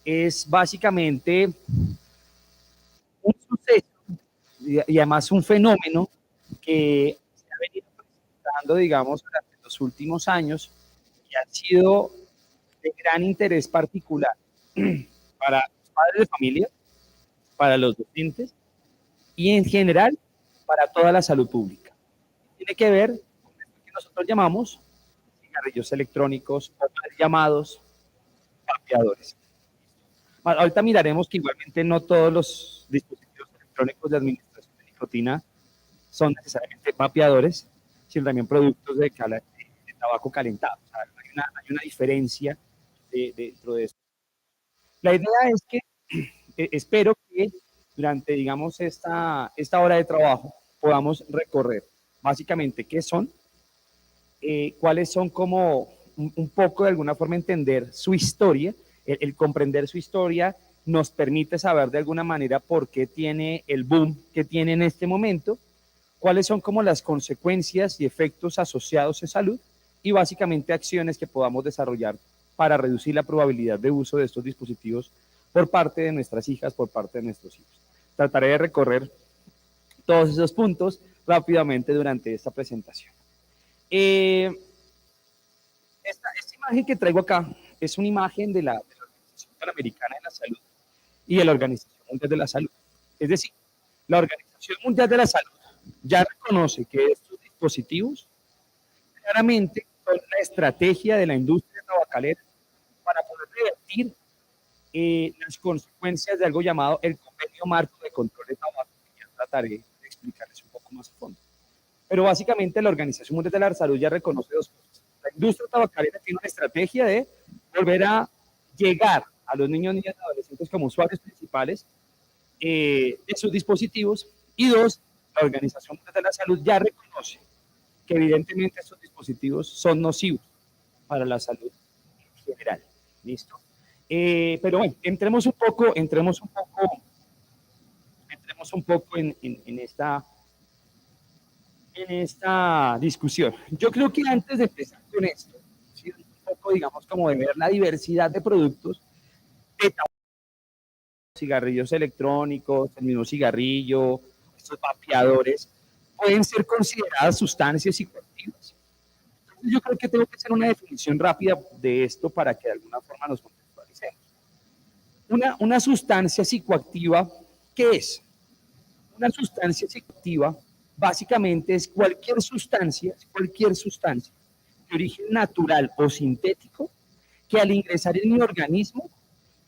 es básicamente un suceso y además un fenómeno que se ha venido presentando, digamos, durante los últimos años y ha sido de gran interés particular para los padres de familia, para los docentes y en general para toda la salud pública. Tiene que ver con lo que nosotros llamamos cigarrillos electrónicos o mal llamados vapeadores. Bueno, ahorita miraremos que igualmente no todos los dispositivos electrónicos de administración de nicotina son necesariamente vapeadores, sino también productos de tabaco calentado. O sea, hay una diferencia dentro de esto. La idea es que espero que durante, digamos, esta hora de trabajo podamos recorrer básicamente qué son, cuáles son como un poco de alguna forma entender su historia, el comprender su historia nos permite saber de alguna manera por qué tiene el boom que tiene en este momento, cuáles son como las consecuencias y efectos asociados en salud y básicamente acciones que podamos desarrollar para reducir la probabilidad de uso de estos dispositivos por parte de nuestras hijas, por parte de nuestros hijos. Trataré de recorrer todos esos puntos rápidamente durante esta presentación. Esta imagen que traigo acá es una imagen de la Organización Panamericana de la Salud y de la Organización Mundial de la Salud. Es decir, la Organización Mundial de la Salud ya reconoce que estos dispositivos claramente son la estrategia de la industria tabacalera para poder revertir las consecuencias de algo llamado el Convenio Marco de Control de Tabaco, que ya trataré de explicarles un poco más a fondo. Pero básicamente la Organización Mundial de la Salud ya reconoce dos cosas. La industria tabacalera tiene una estrategia de volver a llegar a los niños, niñas y adolescentes como usuarios principales de sus dispositivos. Y dos, la Organización Mundial de la Salud ya reconoce que evidentemente estos dispositivos son nocivos para la salud en general. ¿Listo? Pero bueno, entremos un poco en esta discusión. Yo creo que antes de empezar con esto, ¿sí? Un poco, digamos, como de ver la diversidad de productos, de cigarrillos electrónicos, el mismo cigarrillo, estos vapeadores, pueden ser consideradas sustancias psicoactivas. Entonces yo creo que tengo que hacer una definición rápida de esto para que de alguna forma nos contextualicemos. Una sustancia psicoactiva, ¿qué es? Una sustancia psicoactiva básicamente es cualquier sustancia de origen natural o sintético que al ingresar en mi organismo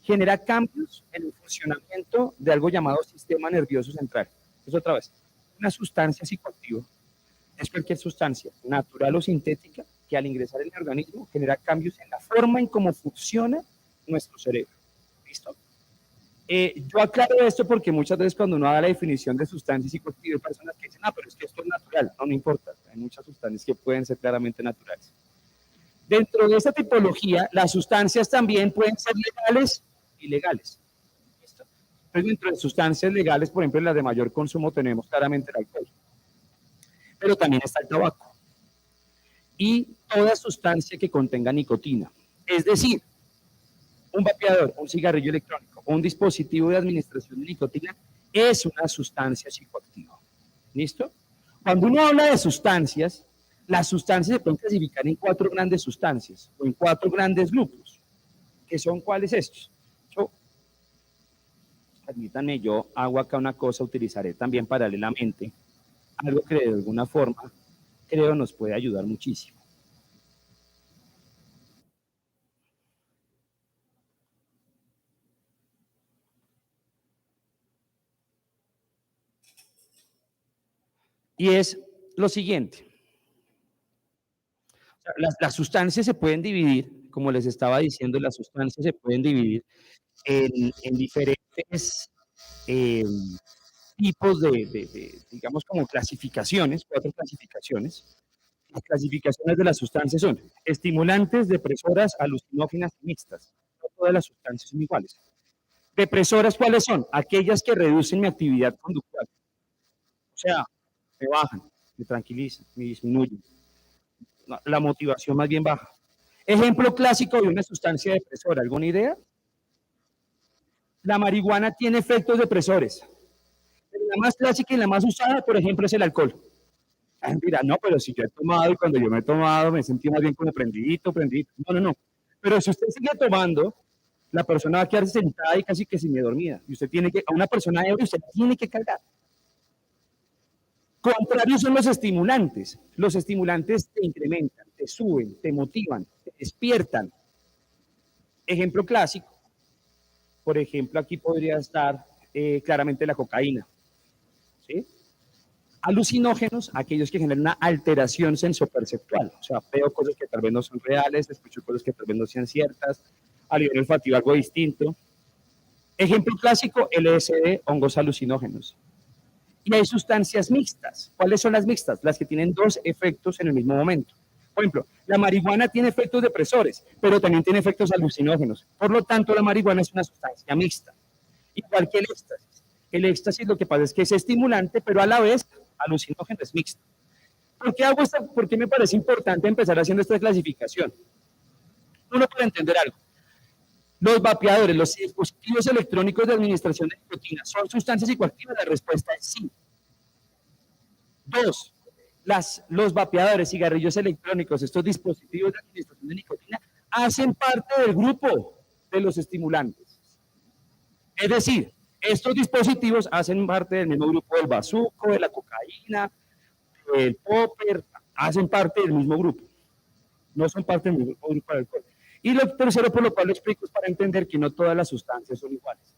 genera cambios en el funcionamiento de algo llamado sistema nervioso central. Es otra vez, una sustancia psicoactiva es cualquier sustancia natural o sintética que al ingresar en el organismo genera cambios en la forma en cómo funciona nuestro cerebro. ¿Listo? Yo aclaro esto porque muchas veces cuando uno da la definición de sustancia psicoactiva hay personas que dicen, pero es que esto es natural. No, no importa, hay muchas sustancias que pueden ser claramente naturales. Dentro de esta tipología, las sustancias también pueden ser legales y ilegales. ¿Listo? Entonces, dentro de sustancias legales, por ejemplo, en las de mayor consumo tenemos claramente el alcohol. Pero también está el tabaco. Y toda sustancia que contenga nicotina. Es decir, un vapeador, un cigarrillo electrónico o un dispositivo de administración de nicotina es una sustancia psicoactiva. ¿Listo? Cuando uno habla de sustancias, las sustancias se pueden clasificar en 4 grandes sustancias o en 4 grandes grupos. ¿Qué son cuáles estos? Permítanme, yo hago acá una cosa, utilizaré también paralelamente algo que de alguna forma creo nos puede ayudar muchísimo. Y es lo siguiente. Las sustancias se pueden dividir, como les estaba diciendo, las sustancias se pueden dividir en diferentes eh, tipos digamos, como clasificaciones, 4 clasificaciones. Las clasificaciones de las sustancias son estimulantes, depresoras, alucinógenas y mixtas. No todas las sustancias son iguales. Depresoras, ¿cuáles son? Aquellas que reducen mi actividad conductual. O sea, me bajan, me tranquilizan, me disminuyen. La motivación más bien baja. Ejemplo clásico de una sustancia depresora, ¿alguna idea? la marihuana tiene efectos depresores. Pero la más clásica y la más usada, por ejemplo, es el alcohol. Ah, mira, no, pero si yo he tomado y cuando yo me he tomado me sentí más bien como prendidito, prendidito. No, no, no. Pero si usted sigue tomando, la persona va a quedarse sentada y casi que semi-dormida. Y usted tiene que, a una persona ebria, usted tiene que cargar. Contrarios son los estimulantes. Los estimulantes te incrementan, te suben, te motivan, te despiertan. Ejemplo clásico, por ejemplo, aquí podría estar claramente la cocaína. ¿Sí? Alucinógenos, aquellos que generan una alteración sensoperceptual. O sea, veo cosas que tal vez no son reales, escucho cosas que tal vez no sean ciertas, a nivel olfativo algo distinto. Ejemplo clásico, LSD, hongos alucinógenos. Y hay sustancias mixtas. ¿Cuáles son las mixtas? Las que tienen dos efectos en el mismo momento. Por ejemplo, la marihuana tiene efectos depresores, pero también tiene efectos alucinógenos. Por lo tanto, la marihuana es una sustancia mixta. Igual que el éxtasis. El éxtasis lo que pasa es que es estimulante, pero a la vez alucinógeno es mixto. ¿Por qué me parece importante empezar haciendo esta clasificación? Uno, para entender algo. Los vapeadores, los dispositivos electrónicos de administración de nicotina, ¿son sustancias psicoactivas? La respuesta es sí. Dos, los vapeadores, cigarrillos electrónicos, estos dispositivos de administración de nicotina, hacen parte del grupo de los estimulantes. Es decir, estos dispositivos hacen parte del mismo grupo del bazuco, de la cocaína, del popper, hacen parte del mismo grupo. No son parte del mismo grupo del alcohol. Y lo tercero, por lo cual lo explico, es para entender que no todas las sustancias son iguales.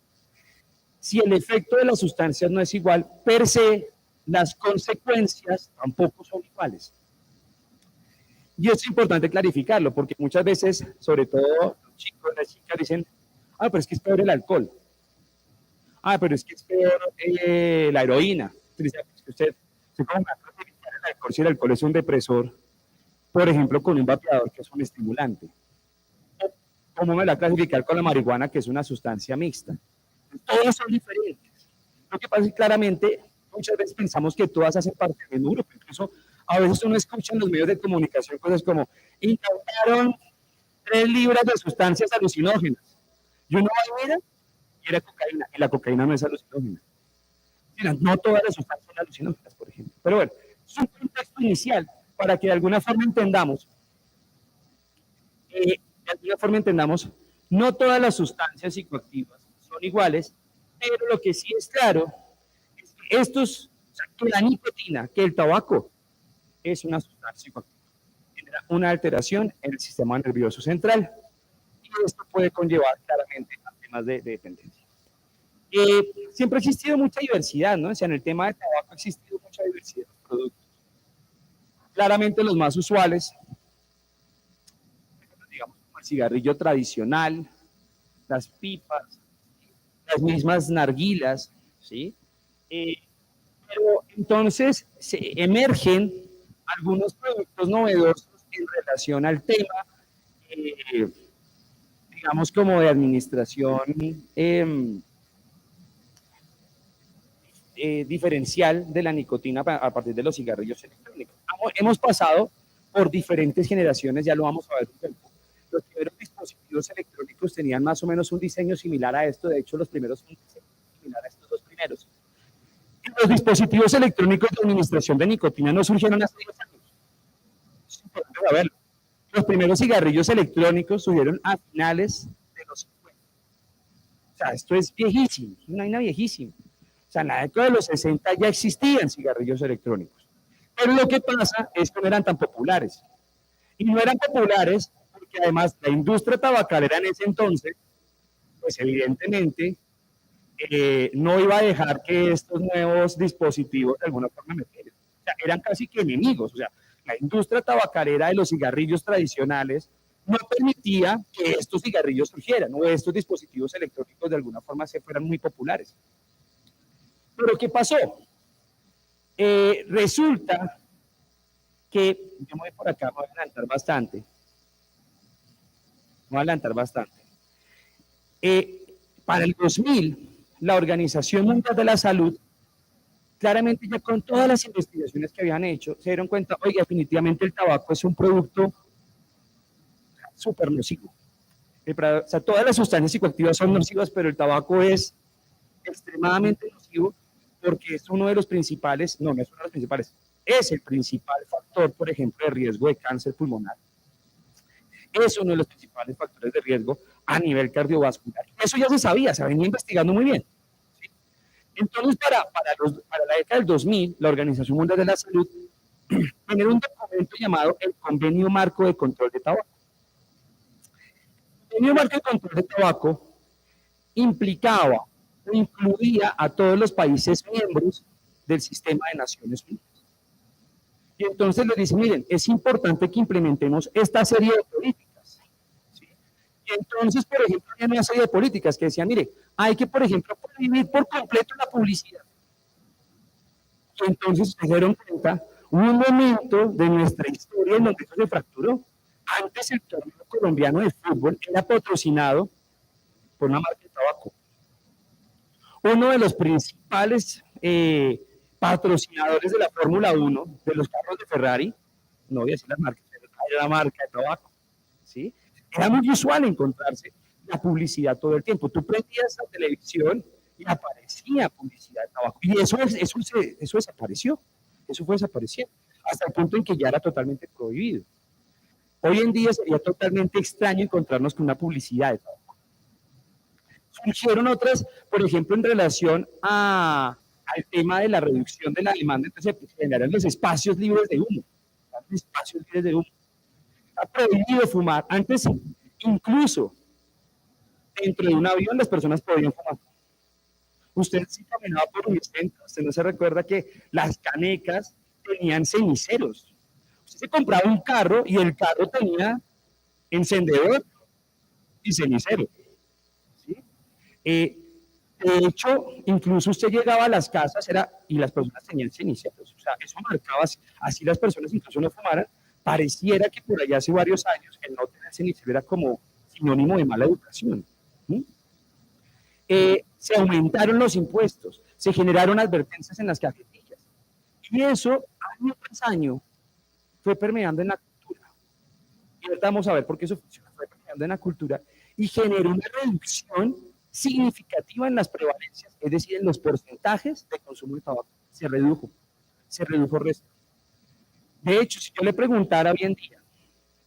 Si el efecto de las sustancias no es igual, per se, las consecuencias tampoco son iguales. Y es importante clarificarlo, porque muchas veces, sobre todo los chicos, las chicas dicen, pero es que es peor el alcohol. Pero es que es peor la heroína. Entonces, usted se cómo va a clasificar el alcohol si el alcohol es un depresor, por ejemplo, con un vapeador que es un estimulante. ¿Cómo me la clasificar con la marihuana, que es una sustancia mixta? Todas son diferentes. Lo que pasa es que claramente muchas veces pensamos que todas hacen parte del mismo grupo. Incluso a veces uno escucha en los medios de comunicación cosas como incautaron 3 libras de sustancias alucinógenas. Y uno va y mira, y era cocaína. Y la cocaína no es alucinógena. No todas las sustancias son alucinógenas, por ejemplo. Pero bueno, es un contexto inicial para que de alguna forma entendamos no todas las sustancias psicoactivas son iguales, pero lo que sí es claro es que la nicotina, que el tabaco, es una sustancia psicoactiva. Genera una alteración en el sistema nervioso central y esto puede conllevar claramente a temas de dependencia. Siempre ha existido mucha diversidad, ¿no? O sea, en el tema del tabaco ha existido mucha diversidad de productos. Claramente los más usuales, digamos, como el cigarrillo tradicional, las pipas, las mismas narguilas, ¿sí? Pero entonces emergen algunos productos novedosos en relación al tema, digamos, como de administración diferencial de la nicotina a partir de los cigarrillos electrónicos. Hemos pasado por diferentes generaciones, ya lo vamos a ver un poco. Los primeros dispositivos electrónicos tenían más o menos un diseño similar a esto, de hecho los primeros son similar a estos dos primeros. Y los dispositivos electrónicos de administración de nicotina no surgieron hace 10 años. Es importante saberlo. Los primeros cigarrillos electrónicos surgieron a finales de los 50. O sea, esto es viejísimo, es una vaina viejísima. O sea, en la década de los 60 ya existían cigarrillos electrónicos. Pero lo que pasa es que no eran tan populares. Y no eran populares porque además la industria tabacalera en ese entonces, pues evidentemente no iba a dejar que estos nuevos dispositivos de alguna forma metieran. O sea, eran casi que enemigos. O sea, la industria tabacalera de los cigarrillos tradicionales no permitía que estos cigarrillos surgieran o estos dispositivos electrónicos de alguna forma se fueran muy populares. Pero ¿qué pasó? Resulta que, yo me voy por acá, me voy a adelantar bastante. Para el 2000, la Organización Mundial de la Salud, claramente ya con todas las investigaciones que habían hecho, se dieron cuenta, oiga, definitivamente el tabaco es un producto súper nocivo. O sea, todas las sustancias psicoactivas son nocivas, pero el tabaco es extremadamente nocivo porque es uno de los principales, no es uno de los principales, es el principal factor, por ejemplo, de riesgo de cáncer pulmonar. Es uno de los principales factores de riesgo a nivel cardiovascular. Eso ya se sabía, se venía investigando muy bien. ¿Sí? Entonces, para la década del 2000, la Organización Mundial de la Salud generó un documento llamado el Convenio Marco de Control de Tabaco. El Convenio Marco de Control de Tabaco implicaba o incluía a todos los países miembros del sistema de Naciones Unidas. Y entonces les dice, miren, es importante que implementemos esta serie de políticas. ¿Sí? Y entonces, por ejemplo, hay una serie de políticas que decían, mire, hay que, por ejemplo, prohibir por completo la publicidad. Y entonces se dieron cuenta, un momento de nuestra historia en donde eso se fracturó. Antes el torneo colombiano de fútbol era patrocinado por una marca de tabaco. Uno de los principales patrocinadores de la Fórmula 1, de los carros de Ferrari, no voy a decir las marcas, pero era la marca de tabaco, ¿sí? Era muy usual encontrarse la publicidad todo el tiempo. Tú prendías la televisión y aparecía publicidad de tabaco. Y eso desapareció, eso fue desapareciendo, hasta el punto en que ya era totalmente prohibido. Hoy en día sería totalmente extraño encontrarnos con una publicidad de tabaco. Surgieron otras, por ejemplo, en relación al tema de la reducción de la demanda, entonces se generaron los espacios libres de humo. Los espacios libres de humo. Está prohibido fumar. Antes, incluso dentro de un avión, las personas podían fumar. Usted si caminaba por un centro, usted no se recuerda que las canecas tenían ceniceros. Usted se compraba un carro y el carro tenía encendedor y cenicero. ¿Sí? De hecho, incluso usted llegaba a las casas y las personas tenían ceniceros. O sea, eso marcaba, así las personas incluso no fumaran, pareciera que por allá hace varios años el no tener cenicero era como sinónimo de mala educación. ¿Sí? Se aumentaron los impuestos, se generaron advertencias en las cajetillas. Y eso, año tras año, fue permeando en la cultura. Y ahorita vamos a ver por qué eso funciona, fue permeando en la cultura y generó una reducción significativa en las prevalencias, es decir, en los porcentajes de consumo de tabaco. Se redujo el resto. De hecho, si yo le preguntara hoy en día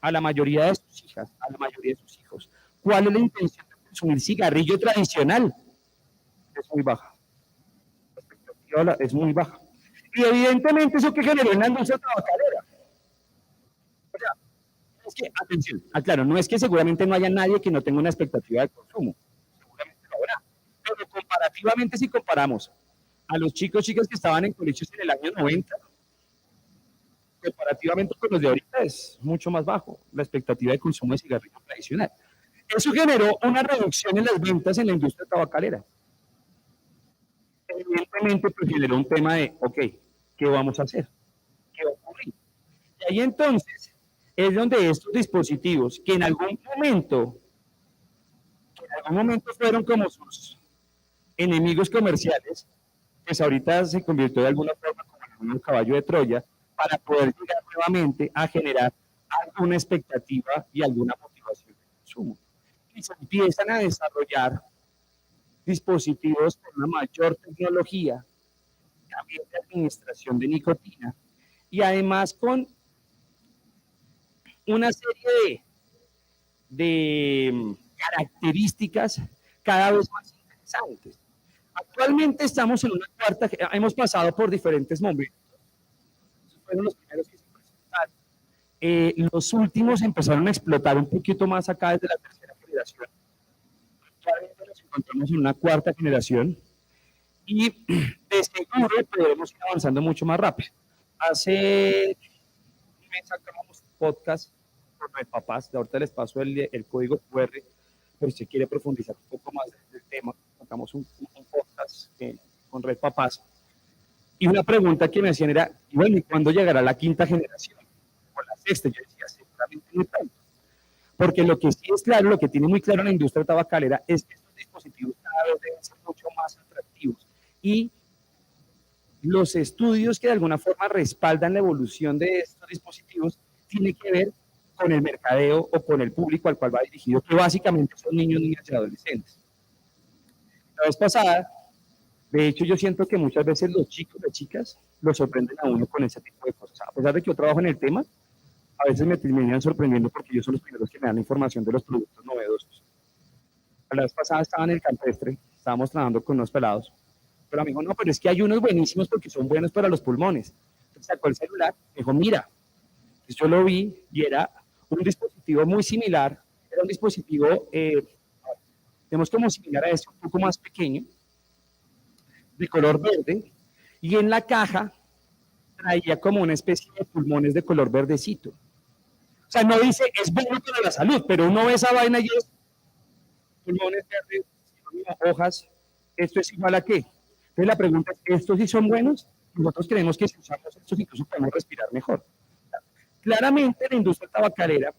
a la mayoría de sus hijas, a la mayoría de sus hijos, ¿cuál es la intención de consumir cigarrillo tradicional? Es muy baja. La expectativa es muy baja. Y evidentemente eso que generó en la industria tabacalera. O sea, es que, atención, aclaro, no es que seguramente no haya nadie que no tenga una expectativa de consumo. Seguramente lo habrá. Pero comparativamente, si comparamos a los chicos, chicas que estaban en colegios en el año 90, comparativamente con los de ahorita es mucho más bajo la expectativa de consumo de cigarrillo tradicional. Eso generó una reducción en las ventas en la industria tabacalera. Evidentemente, pues generó un tema de, ok, ¿qué vamos a hacer? ¿Qué va a ocurrir? Y ahí entonces es donde estos dispositivos, que en algún momento fueron como sus enemigos comerciales, pues ahorita se convirtió de alguna forma como en un caballo de Troya para poder llegar nuevamente a generar alguna expectativa y alguna motivación de consumo. Y se empiezan a desarrollar dispositivos con una mayor tecnología, también de administración de nicotina, y además con una serie de características cada vez más interesantes. Actualmente estamos en una cuarta, hemos pasado por diferentes momentos. Esos fueron los primeros que se presentaron. Los últimos empezaron a explotar un poquito más acá desde la tercera generación. Actualmente nos encontramos en una cuarta generación y de seguro podremos ir avanzando mucho más rápido. Hace un mes sacamos un podcast con Red Papás, de ahorita les paso el código QR, pero si quiere profundizar un poco más del tema, sacamos un podcast con Red Papás. Y una pregunta que me hacían era, y bueno, ¿y cuándo llegará la quinta generación? O la sexta, yo decía, seguramente no tanto. Porque lo que sí es claro, lo que tiene muy claro la industria tabacalera es que estos dispositivos cada vez deben ser mucho más atractivos. Y los estudios que de alguna forma respaldan la evolución de estos dispositivos tienen que ver con el mercadeo o con el público al cual va dirigido, que básicamente son niños, niñas y adolescentes. La vez pasada, de hecho, yo siento que muchas veces los chicos, las chicas, los sorprenden a uno con ese tipo de cosas. A pesar de que yo trabajo en el tema, a veces me terminan sorprendiendo porque ellos son los primeros que me dan información de los productos novedosos. La vez pasada estaba en el campestre, estábamos trabajando con unos pelados, pero me dijo, no, pero es que hay unos buenísimos porque son buenos para los pulmones. Entonces sacó el celular, me dijo, mira, entonces yo lo vi y era un dispositivo muy similar, era un dispositivo, tenemos como similar a este, un poco más pequeño, de color verde, y en la caja traía como una especie de pulmones de color verdecito. O sea, no dice, es bueno para la salud, pero uno ve esa vaina y es pulmones verdes, hojas, ¿esto es igual a qué? Entonces la pregunta es, ¿estos sí son buenos? Nosotros creemos que si usamos estos incluso podemos respirar mejor. Claramente la industria tabacalera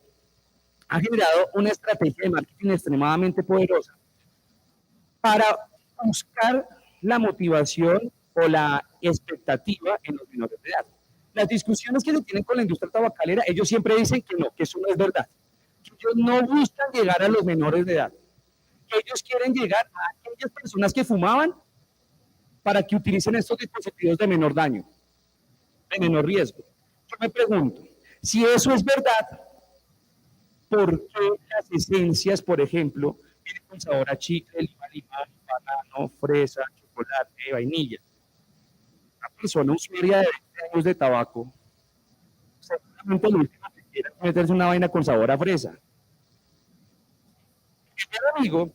ha generado una estrategia de marketing extremadamente poderosa para buscar la motivación o la expectativa en los menores de edad. Las discusiones que se tienen con la industria tabacalera, ellos siempre dicen que no, que eso no es verdad, que ellos no buscan llegar a los menores de edad, que ellos quieren llegar a aquellas personas que fumaban para que utilicen estos dispositivos de menor daño, de menor riesgo. Yo me pregunto, si eso es verdad, ¿por qué las esencias, por ejemplo, vienen con sabor a chicle, limón, banano, fresa, chocolate, vainilla? Una persona usuaria de 20 años de tabaco, seguramente lo último que quiera es meterse una vaina con sabor a fresa. Mi amigo,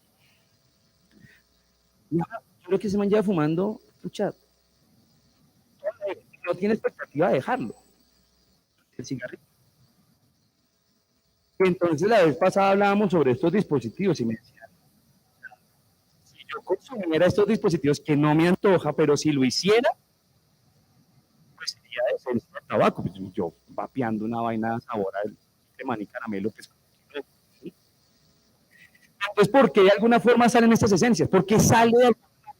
yo creo que se man lleva fumando, pucha, no tiene expectativa de dejarlo, el cigarrillo. Entonces la vez pasada hablábamos sobre estos dispositivos y me decían, si yo consumiera estos dispositivos que no me antoja, pero si lo hiciera, pues sería de ser tabaco. Pues yo vapeando una vaina de sabor de maní caramelo, pues, ¿sí? Entonces, ¿por qué de alguna forma salen estas esencias? Porque sale de alguna manera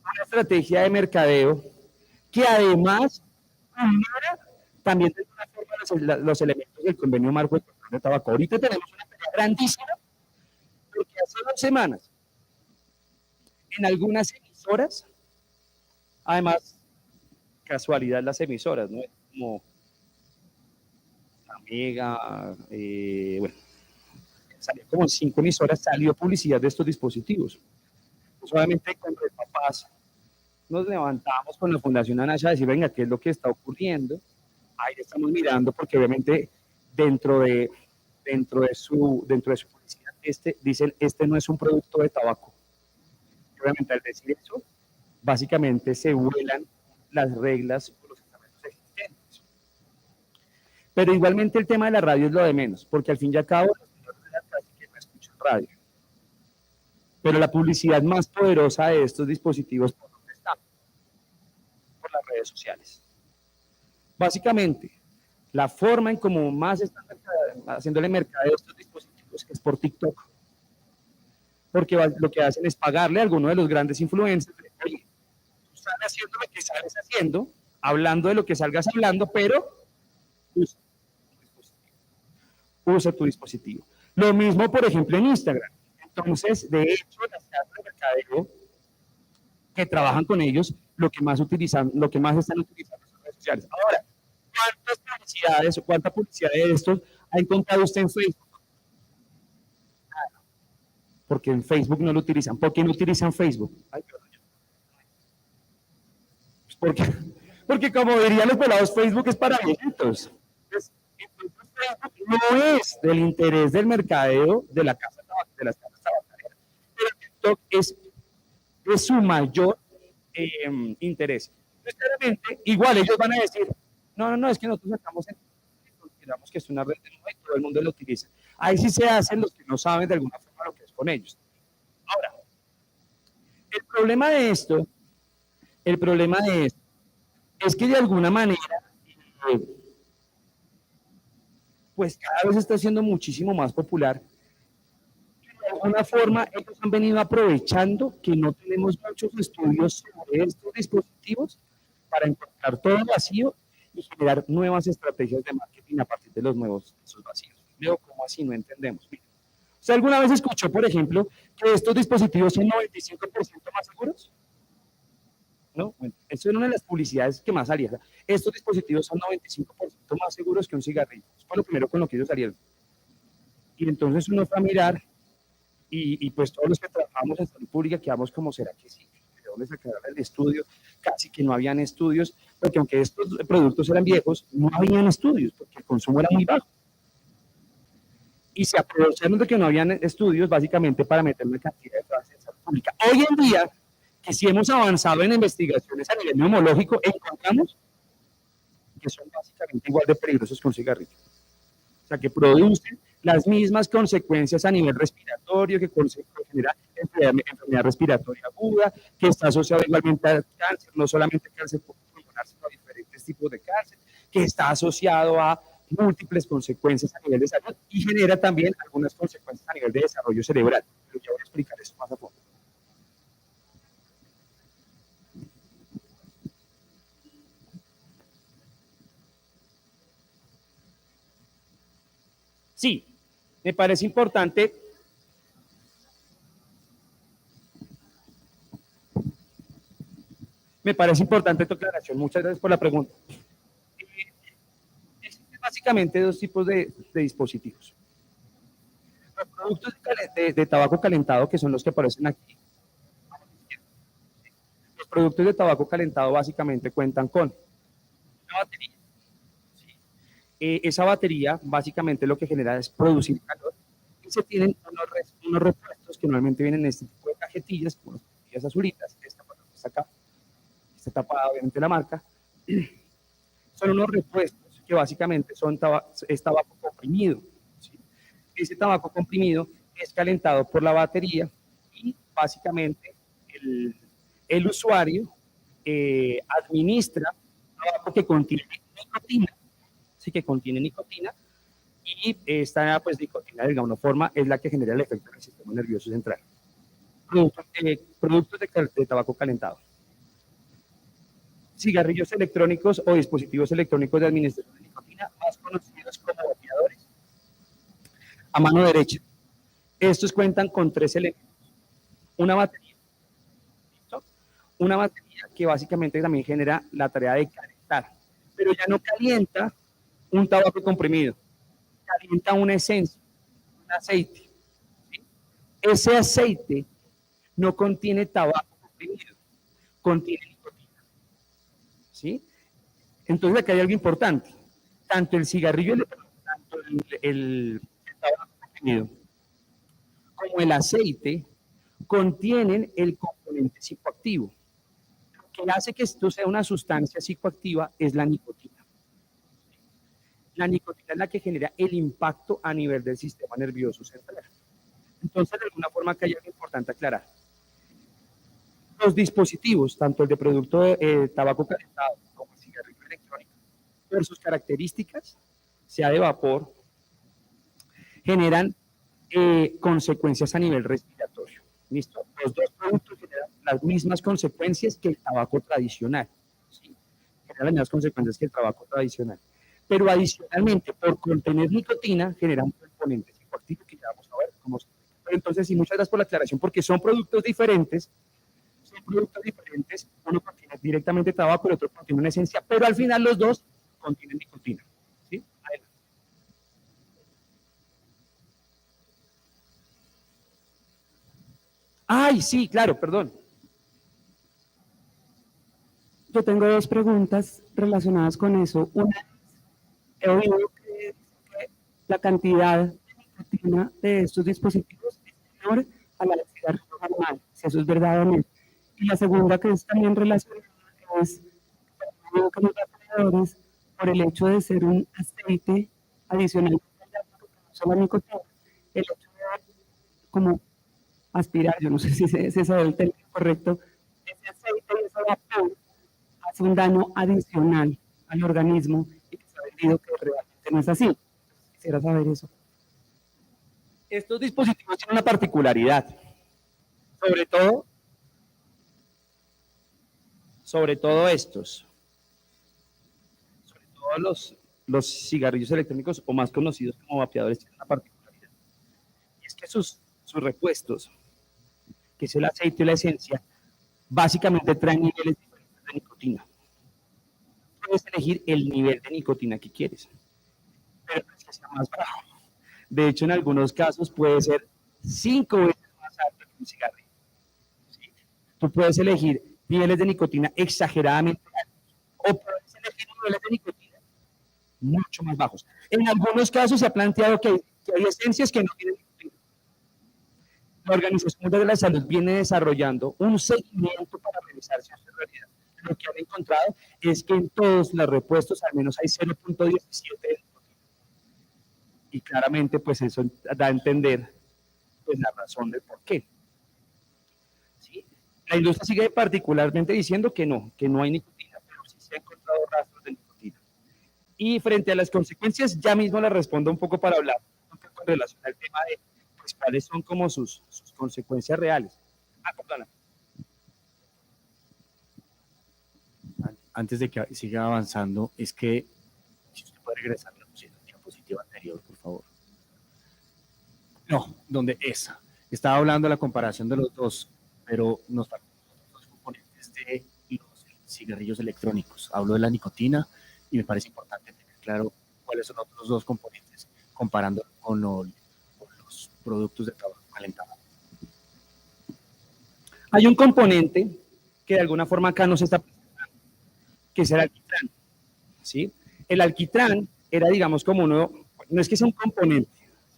una estrategia de mercadeo, que además también de alguna forma los elementos del convenio marco de control de tabaco. Ahorita tenemos una pelea grandísima porque hace 2 semanas en algunas emisoras, además, casualidad las emisoras, ¿no? Como Amiga, bueno, salió como 5 emisoras, salió publicidad de estos dispositivos. Pues obviamente con los papás nos levantamos con la Fundación ANASH a decir, venga, ¿qué es lo que está ocurriendo? Ahí estamos mirando porque obviamente dentro de su publicidad, dicen, este no es un producto de tabaco. Y obviamente al decir eso, básicamente se vuelan las reglas o los estamentos existentes. Pero igualmente el tema de la radio es lo de menos, porque al fin y al cabo, los señores de la casi que no escuchan radio. Pero la publicidad más poderosa de estos dispositivos, ¿por dónde está? Por las redes sociales. Básicamente, la forma en cómo más están haciéndole mercadeo a estos dispositivos es por TikTok. Porque lo que hacen es pagarle a alguno de los grandes influencers, oye, tú estás haciendo lo que sales haciendo, hablando de lo que salgas hablando, pero usa tu dispositivo. Lo mismo, por ejemplo, en Instagram. Entonces, de hecho, las casas de mercadeo que trabajan con ellos, lo que más están utilizando son redes sociales. Ahora, ¿cuántas publicidades o cuánta publicidad de estos ha encontrado usted en Facebook? Nada. Porque en Facebook no lo utilizan. ¿Por qué no utilizan Facebook? Ay, porque como dirían los pelados, Facebook es para viejitos. Entonces, Facebook no es del interés del mercadeo de las casas tabacaleras, pero TikTok es de su mayor interés. Entonces, claramente, igual ellos van a decir, no, es que nosotros sacamos consideramos que es una red de moda y todo el mundo lo utiliza. Ahí sí se hacen los que no saben de alguna forma lo que es con ellos. Ahora, el problema de esto es que de alguna manera, pues cada vez está siendo muchísimo más popular. De alguna forma, ellos han venido aprovechando que no tenemos muchos estudios sobre estos dispositivos para encontrar todo el vacío y generar nuevas estrategias de marketing a partir de esos vacíos. Leo, ¿cómo así? No entendemos. Mira, ¿usted alguna vez escuchó, por ejemplo, que estos dispositivos son 95% más seguros? ¿No? Bueno, eso era una de las publicidades que más salía. Estos dispositivos son 95% más seguros que un cigarrillo. Eso fue lo primero con lo que ellos salieron. Y entonces uno fue a mirar y pues todos los que trabajamos en salud pública quedamos como, ¿será que sí? ¿De dónde sacará el estudio? Casi que no habían estudios, porque aunque estos productos eran viejos, no habían estudios, porque el consumo era muy bajo. Y se aprovecharon de que no habían estudios, básicamente, para meter una cantidad de frases en salud pública. Hoy en día, que si hemos avanzado en investigaciones a nivel neumológico, encontramos que son básicamente igual de peligrosos que un cigarrillo. O sea, que producen las mismas consecuencias a nivel respiratorio, que genera enfermedad respiratoria aguda, que está asociado igualmente al cáncer, no solamente cáncer pulmonar, sino a diferentes tipos de cáncer, que está asociado a múltiples consecuencias a nivel de salud y genera también algunas consecuencias a nivel de desarrollo cerebral. Pero ya voy a explicar eso más a fondo. Sí, me parece importante. Me parece importante tu aclaración. Muchas gracias por la pregunta. Existen básicamente dos tipos de dispositivos. Los productos de tabaco calentado, que son los que aparecen aquí. Los productos de tabaco calentado básicamente cuentan con una batería. ¿Sí? Esa batería básicamente lo que genera es producir calor y se tienen unos repuestos que normalmente vienen en este tipo de cajetillas, como las cajetillas azulitas. Esta está acá, está tapada obviamente la marca. Son unos repuestos que básicamente es tabaco comprimido. ¿Sí? Ese tabaco comprimido es calentado por la batería y básicamente el usuario administra tabaco que contiene nicotina, sí, que contiene nicotina, y esta pues nicotina de alguna forma es la que genera el efecto del sistema nervioso central. Productos de tabaco calentado. Cigarrillos electrónicos o dispositivos electrónicos de administración de nicotina, más conocidos como vapeadores. A mano derecha, estos cuentan con tres elementos. Una batería, ¿listo? Una batería que básicamente también genera la tarea de calentar, pero ya no calienta un tabaco comprimido, calienta una esencia, un aceite. ¿Sí? Ese aceite no contiene tabaco comprimido, contiene nicotina. ¿Sí? Entonces aquí hay algo importante. Tanto el cigarrillo, tanto el tabaco comprimido, como el aceite contienen el componente psicoactivo. Lo que hace que esto sea una sustancia psicoactiva es la nicotina. La nicotina es la que genera el impacto a nivel del sistema nervioso central. Entonces, de alguna forma, que hay algo importante aclarar. Los dispositivos, tanto el de producto de tabaco calentado como el cigarrillo electrónico, por sus características, sea de vapor, generan consecuencias a nivel respiratorio. ¿Listo? Los dos productos generan las mismas consecuencias que el tabaco tradicional. ¿Sí? Generan las mismas consecuencias que el tabaco tradicional. Pero adicionalmente, por contener nicotina, genera un componente psicoactivo que ya vamos a ver cómo se... Pero entonces, sí, muchas gracias por la aclaración, porque son productos diferentes. Uno contiene directamente tabaco, el otro contiene una esencia, pero al final los dos contienen nicotina. ¿Sí? Adelante. Ay, sí, claro, perdón. Yo tengo dos preguntas relacionadas con eso. Una, he oído que la cantidad de nicotina de estos dispositivos es menor a la del cigarrillo normal, si eso es verdad o no. Y la segunda, que es también relacionada, es que los vapeadores, por el hecho de ser un aceite adicional que produce la nicotina, el hecho de como aspirar, yo no sé si ese es el término correcto, ese aceite y ese vapor hace un daño adicional al organismo y que se ha vendido que realmente no es así. Quisiera saber eso. Estos dispositivos tienen una particularidad, sobre todo estos. los cigarrillos electrónicos, o más conocidos como vapeadores, tienen una particularidad. Y es que sus repuestos, que es el aceite y la esencia, básicamente traen niveles diferentes de nicotina. Puedes elegir el nivel de nicotina que quieres, pero no es que sea más bajo. De hecho, en algunos casos puede ser 5 veces más alto que un cigarrillo. ¿Sí? Tú puedes elegir niveles de nicotina exageradamente altos, o puedes elegir niveles de nicotina mucho más bajos. En algunos casos se ha planteado que hay esencias que no tienen nicotina. La Organización Mundial de la Salud viene desarrollando un seguimiento para revisar si es realidad. Lo que han encontrado es que en todos los repuestos al menos hay 0.17 de nicotina. Y claramente pues eso da a entender pues la razón del por qué. ¿Sí? La industria sigue particularmente diciendo que no hay nicotina, pero sí se han encontrado rastros de nicotina. Y frente a las consecuencias, ya mismo les respondo un poco para hablar un poco en relación al tema de pues, cuáles son como sus consecuencias reales. Perdona. Antes de que siga avanzando, es que, si usted puede regresar a la diapositiva anterior, por favor. No, donde esa. Estaba hablando de la comparación de los dos, pero nos faltan los componentes de los cigarrillos electrónicos. Hablo de la nicotina y me parece importante tener claro cuáles son otros dos componentes comparando con los productos de tabaco calentado. Hay un componente que de alguna forma acá no se está presentando, que es el alquitrán. ¿Sí? El alquitrán era, digamos, como uno, no es que sea un componente,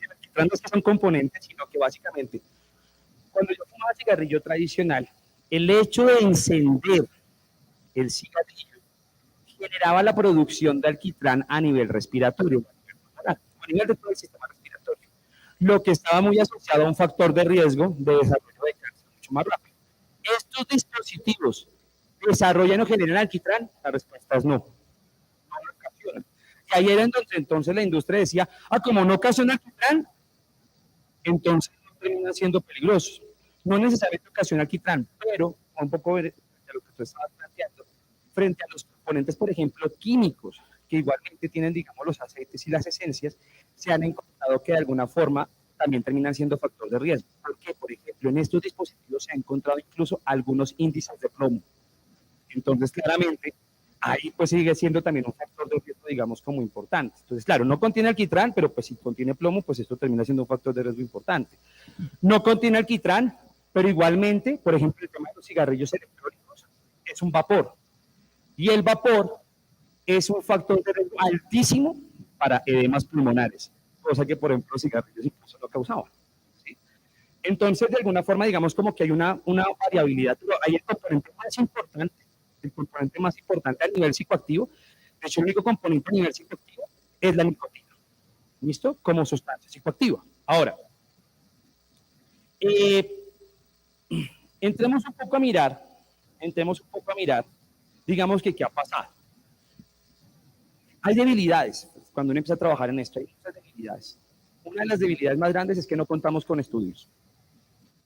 el alquitrán no es que sea un componente, sino que básicamente, cuando yo fumaba cigarrillo tradicional, el hecho de encender el cigarrillo generaba la producción de alquitrán a nivel respiratorio, a nivel de todo el sistema respiratorio, lo que estaba muy asociado a un factor de riesgo de desarrollo de cáncer mucho más rápido. ¿Estos dispositivos desarrollan o generan alquitrán? La respuesta es no. No lo ocasionan. Y ahí era entonces la industria decía, como no ocasiona alquitrán, entonces no terminan siendo peligrosos. No necesariamente ocasiona alquitrán, pero un poco de lo que tú estabas planteando, frente a los componentes, por ejemplo, químicos, que igualmente tienen, digamos, los aceites y las esencias, se han encontrado que de alguna forma también terminan siendo factor de riesgo. ¿Por qué? Por ejemplo, en estos dispositivos se han encontrado incluso algunos índices de plomo. Entonces, claramente, ahí pues sigue siendo también un factor de riesgo, digamos, como importante. Entonces, claro, no contiene alquitrán, pero pues si contiene plomo, pues esto termina siendo un factor de riesgo importante. No contiene alquitrán, pero igualmente, por ejemplo, el tema de los cigarrillos electrónicos es un vapor. Y el vapor es un factor de riesgo altísimo para edemas pulmonares, cosa que, por ejemplo, los cigarrillos incluso no causaban. ¿Sí? Entonces, de alguna forma, digamos como que hay una variabilidad, pero hay el componente más importante a nivel psicoactivo. De hecho, el único componente a nivel psicoactivo es la nicotina. ¿Listo? Como sustancia psicoactiva. Ahora, entremos un poco a mirar, digamos que qué ha pasado. Hay debilidades. Cuando uno empieza a trabajar en esto, hay muchas debilidades. Una de las debilidades más grandes es que no contamos con estudios.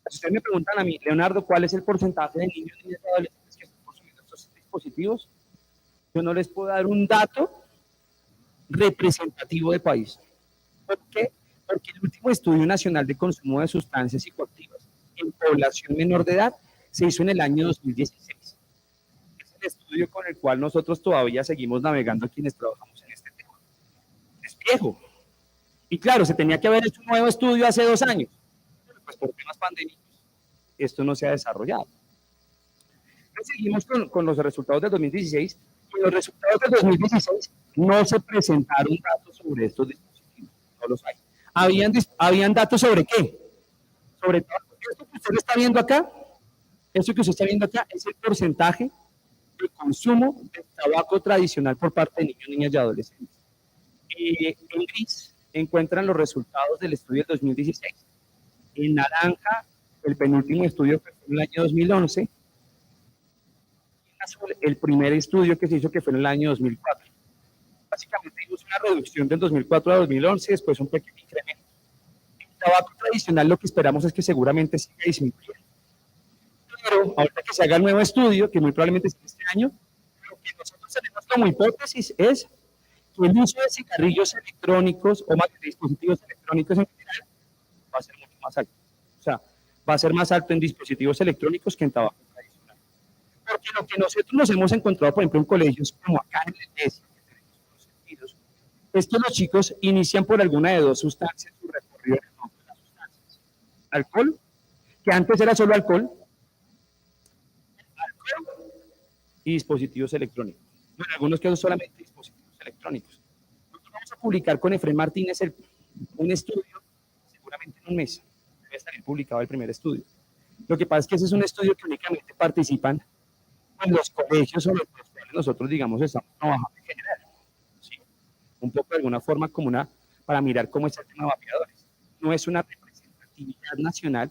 Si ustedes me preguntan a mí, Leonardo, ¿cuál es el porcentaje de niños, niñas y adolescentes que están consumiendo estos dispositivos? Yo no les puedo dar un dato representativo de país. ¿Por qué? Porque el último estudio nacional de consumo de sustancias psicoactivas en población menor de edad se hizo en el año 2016. Es el estudio con el cual nosotros todavía seguimos navegando quienes trabajamos en este tema. Es viejo. Y claro, se tenía que haber hecho un nuevo estudio hace 2 años. Pero pues por temas pandémicos, esto no se ha desarrollado. Entonces seguimos con los resultados del 2016. Y los resultados del 2016 no se presentaron datos sobre estos dispositivos. No los hay. ¿Habían datos sobre qué? Sobre todo esto que usted está viendo acá. Esto que usted está viendo acá es el porcentaje de consumo de tabaco tradicional por parte de niños, niñas y adolescentes. En gris encuentran los resultados del estudio del 2016. En naranja, el penúltimo estudio que fue en el año 2011. En azul, el primer estudio que se hizo que fue en el año 2004. Básicamente vimos una reducción del 2004 a 2011, después un pequeño incremento. En tabaco tradicional lo que esperamos es que seguramente siga disminuyendo. Pero ahorita que se haga el nuevo estudio, que muy probablemente sea este año, lo que nosotros tenemos como hipótesis es que el uso de cigarrillos electrónicos o más de dispositivos electrónicos en general va a ser mucho más alto. O sea, va a ser más alto en dispositivos electrónicos que en tabaco tradicional. Porque lo que nosotros nos hemos encontrado, por ejemplo, en colegios como acá en la iglesia, que tenemos los sentidos, es que los chicos inician por alguna de dos sustancias su recorrido en el mundo de las sustancias. Alcohol, que antes era solo alcohol y dispositivos electrónicos. Bueno, en algunos casos solamente dispositivos electrónicos. Nosotros vamos a publicar con Efraín Martínez un estudio, seguramente en un mes, debe estar publicado el primer estudio. Lo que pasa es que ese es un estudio que únicamente participan en los colegios sobre los cuales nosotros, digamos, estamos trabajando en general. ¿Sí? Un poco de alguna forma como para mirar cómo es el tema de vapeadores. No es una representatividad nacional,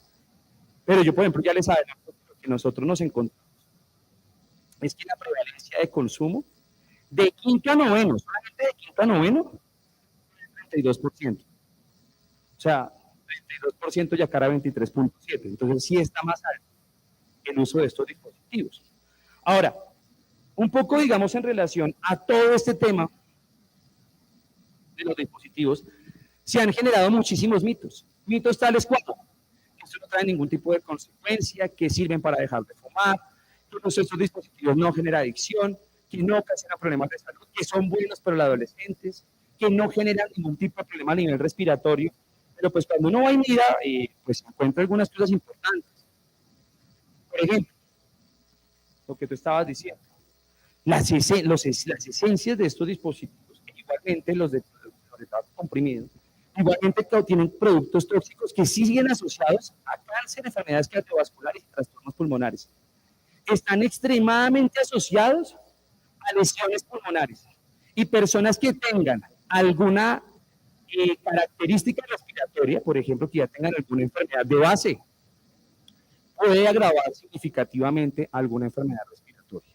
pero yo, por ejemplo, ya les adelanto lo que nosotros nos encontramos es que la prevalencia de consumo de quinto a noveno, solamente de quinto a noveno, 32%. O sea, 32% ya cara a 23.7%. Entonces sí está más alto el uso de estos dispositivos. Ahora, un poco, digamos, en relación a todo este tema de los dispositivos, se han generado muchísimos mitos. Mitos tales como que esto no trae ningún tipo de consecuencia, que sirven para dejar de fumar, que estos dispositivos no generan adicción, que no ocasionan problemas de salud, que son buenos para los adolescentes, que no generan ningún tipo de problema a nivel respiratorio. Pero pues cuando uno va y mira, pues encuentra algunas cosas importantes. Por ejemplo, lo que tú estabas diciendo, las esencias de estos dispositivos, igualmente los de tabaco comprimido, igualmente tienen productos tóxicos que siguen asociados a cáncer, enfermedades cardiovasculares y trastornos pulmonares. Están extremadamente asociados a lesiones pulmonares y personas que tengan alguna característica respiratoria, por ejemplo, que ya tengan alguna enfermedad de base, puede agravar significativamente alguna enfermedad respiratoria.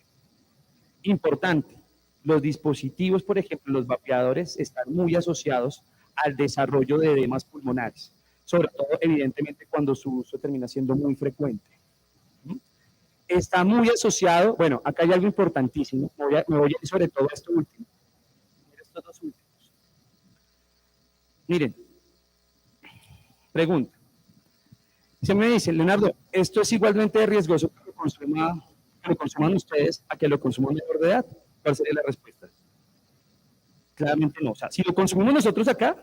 Importante, los dispositivos, por ejemplo, los vapeadores, están muy asociados al desarrollo de edemas pulmonares, sobre todo, evidentemente, cuando su uso termina siendo muy frecuente. Está muy asociado, bueno, acá hay algo importantísimo, me voy a ir sobre todo a esto último. Miren estos dos últimos. Miren, pregunta. Se me dice, Leonardo, ¿esto es igualmente riesgoso que lo consuman ustedes a que lo consuman menor de edad? ¿Cuál sería la respuesta? Claramente no. O sea, si lo consumimos nosotros acá,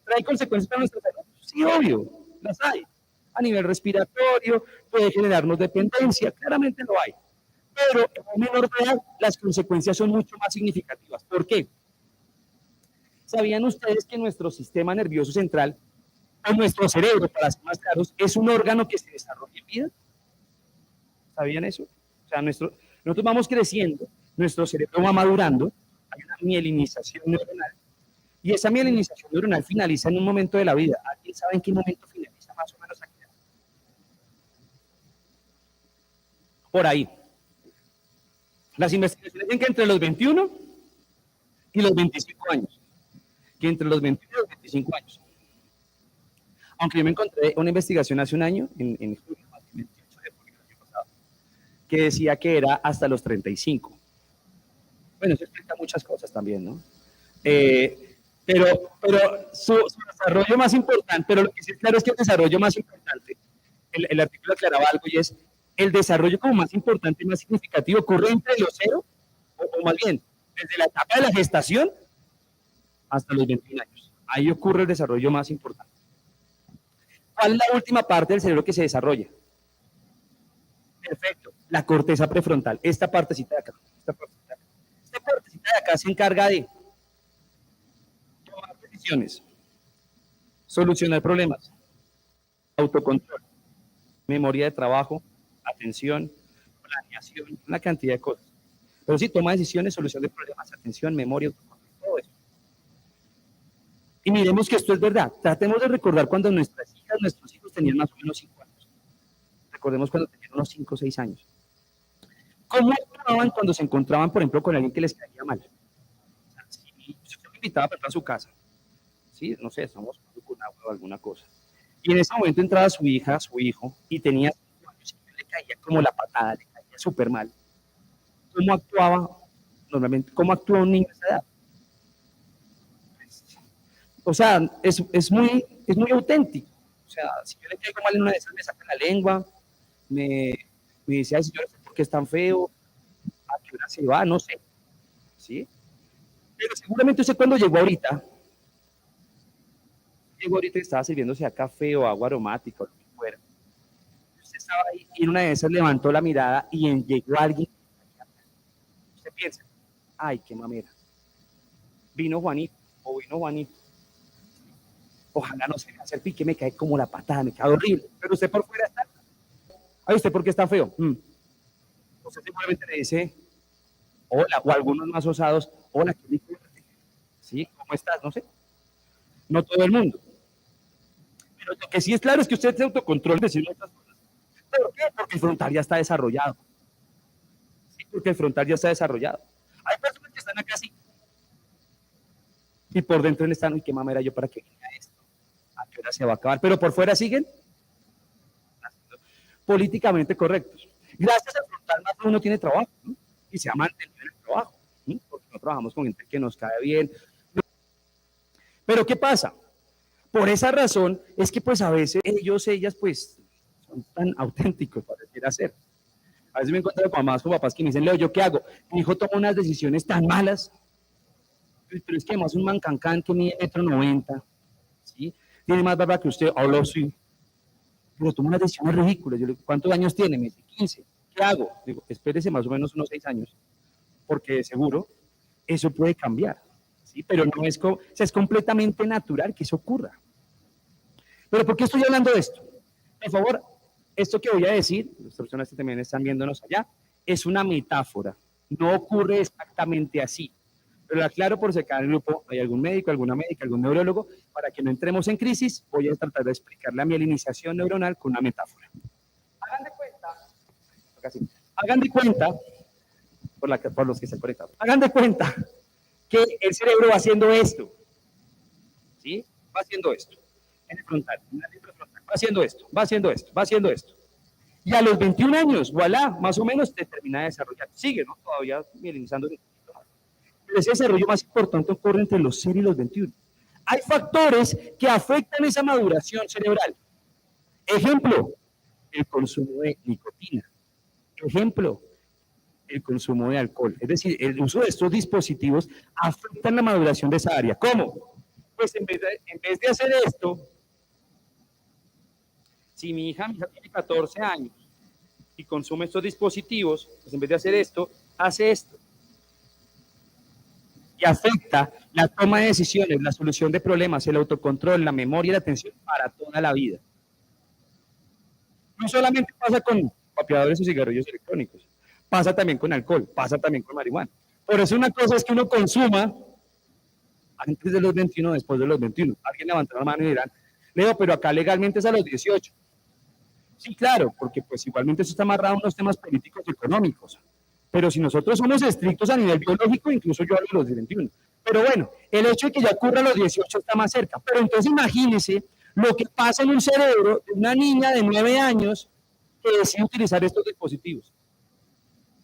¿trae consecuencias para nuestra salud? Sí, obvio, las hay. A nivel respiratorio, puede generarnos dependencia, claramente lo hay. Pero en un menor de edad, las consecuencias son mucho más significativas. ¿Por qué? ¿Sabían ustedes que nuestro sistema nervioso central, o nuestro cerebro, para ser más claros, es un órgano que se desarrolla en vida? ¿Sabían eso? O sea, nosotros vamos creciendo, nuestro cerebro va madurando, hay una mielinización neuronal, y esa mielinización neuronal finaliza en un momento de la vida. ¿Alguien sabe en qué momento finaliza más o menos aquí? Por ahí. Las investigaciones dicen que entre los 21 y los 25 años. Que entre los 21 y los 25 años. Aunque yo me encontré una investigación hace un año, en julio, 28 de julio del año pasado, que decía que era hasta los 35. Bueno, eso explica muchas cosas también, ¿no? Pero su desarrollo más importante, pero lo que sí es claro es que el desarrollo más importante, el artículo aclaraba algo y es, el desarrollo como más importante y más significativo ocurre entre los 0, o más bien, desde la etapa de la gestación hasta los 21 años. Ahí ocurre el desarrollo más importante. ¿Cuál es la última parte del cerebro que se desarrolla? Perfecto, la corteza prefrontal, esta partecita de acá. Esta partecita de acá se encarga de tomar decisiones, solucionar problemas, autocontrol, memoria de trabajo, atención, planeación, una cantidad de cosas. Pero sí, toma decisiones, solución de problemas, atención, memoria, autocontrol, todo eso. Y miremos que esto es verdad. Tratemos de recordar cuando nuestras hijas, nuestros hijos tenían más o menos 5 años. Recordemos cuando tenían unos 5 o 6 años. ¿Cómo actuaban cuando se encontraban, por ejemplo, con alguien que les caía mal? O sea, si usted me invitaba a su casa, ¿sí? No sé, estamos con agua o alguna cosa. Y en ese momento entraba su hija, su hijo, y tenía 5 años y le caía como la patada, le caía súper mal. ¿Cómo actuaba normalmente? ¿Cómo actúa un niño a esa edad? O sea, es muy auténtico. O sea, si yo le caigo mal en una de esas, me sacan la lengua, me, me dice, ay, señor, ¿por qué es tan feo? ¿A qué hora se va? No sé. ¿Sí? Pero seguramente usted cuando llegó ahorita y estaba sirviéndose a café o agua aromática o lo que fuera. Usted estaba ahí y en una de esas levantó la mirada y llegó alguien. Usted piensa, ay, qué mamera. Vino Juanito o vino Juanito. Ojalá no se me hace el pique, me cae como la patada, me cae horrible. Pero usted por fuera está. Ay, ¿usted por qué está feo? Usted seguramente le dice, hola, o algunos más osados, hola, qué rico. ¿Sí? ¿Cómo estás? No sé. No todo el mundo. Pero lo que sí es claro es que usted se autocontrola decir otras cosas. ¿Por qué? Porque el frontal ya está desarrollado. ¿Sí? Porque el frontal ya está desarrollado. Hay personas que están acá así. Y por dentro están, uy, qué mamera yo para que venga esto. ¿A qué hora se va a acabar? Pero por fuera siguen políticamente correctos. Gracias al frontal más uno tiene trabajo, ¿no? Y se ha mantenido en el trabajo, ¿no? Porque no trabajamos con gente que nos cae bien. Pero ¿qué pasa? Por esa razón es que pues a veces ellas pues son tan auténticos para decir hacer. A veces me encuentro con mamás, con papás que me dicen, Leo, ¿yo qué hago? Mi hijo toma unas decisiones tan malas, pero es que además un mancancán que mide 1,90 m, ¿sí? Tiene más barba que usted, hablo sí, pero toma unas decisiones ridículas. Yo le digo, ¿cuántos años tiene? Me dice, 15. ¿Qué hago? Digo, espérese más o menos unos 6 años, porque de seguro eso puede cambiar, ¿sí? Pero no es, o sea, es completamente natural que eso ocurra. ¿Pero por qué estoy hablando de esto? Por favor, esto que voy a decir, las personas que también están viéndonos allá, es una metáfora. No ocurre exactamente así. Pero lo aclaro por si acá en el grupo hay algún médico, alguna médica, algún neurólogo, para que no entremos en crisis, voy a tratar de explicarle a mi iniciación neuronal con una metáfora. Hagan de cuenta, por los que están conectados, hagan de cuenta que el cerebro va haciendo esto, ¿sí? Va haciendo esto, en el frontal, en el frontal, va haciendo esto, va haciendo esto, va haciendo esto. Y a los 21 años, voilà, más o menos te termina de desarrollar. Sigue, ¿no? Todavía mielinizando. Pero ese desarrollo más importante ocurre entre los 0 y los 21. Hay factores que afectan esa maduración cerebral. Ejemplo, el consumo de nicotina. Ejemplo, el consumo de alcohol. Es decir, el uso de estos dispositivos afectan la maduración de esa área. ¿Cómo? Pues en vez de hacer esto, si mi hija tiene 14 años y consume estos dispositivos, pues en vez de hacer esto, hace esto. Y afecta la toma de decisiones, la solución de problemas, el autocontrol, la memoria y la atención para toda la vida. No solamente pasa con vapeadores o cigarrillos electrónicos, pasa también con alcohol, pasa también con marihuana. Por eso una cosa es que uno consuma antes de los 21, después de los 21. Alguien levantará la mano y dirán, Leo, pero acá legalmente es a los 18. Sí, claro, porque pues igualmente eso está amarrado a unos temas políticos y económicos. Pero si nosotros somos estrictos a nivel biológico, incluso yo hablo de los 21. Pero bueno, el hecho de que ya ocurra a los 18 está más cerca. Pero entonces imagínense lo que pasa en un cerebro de una niña de 9 años que decide utilizar estos dispositivos.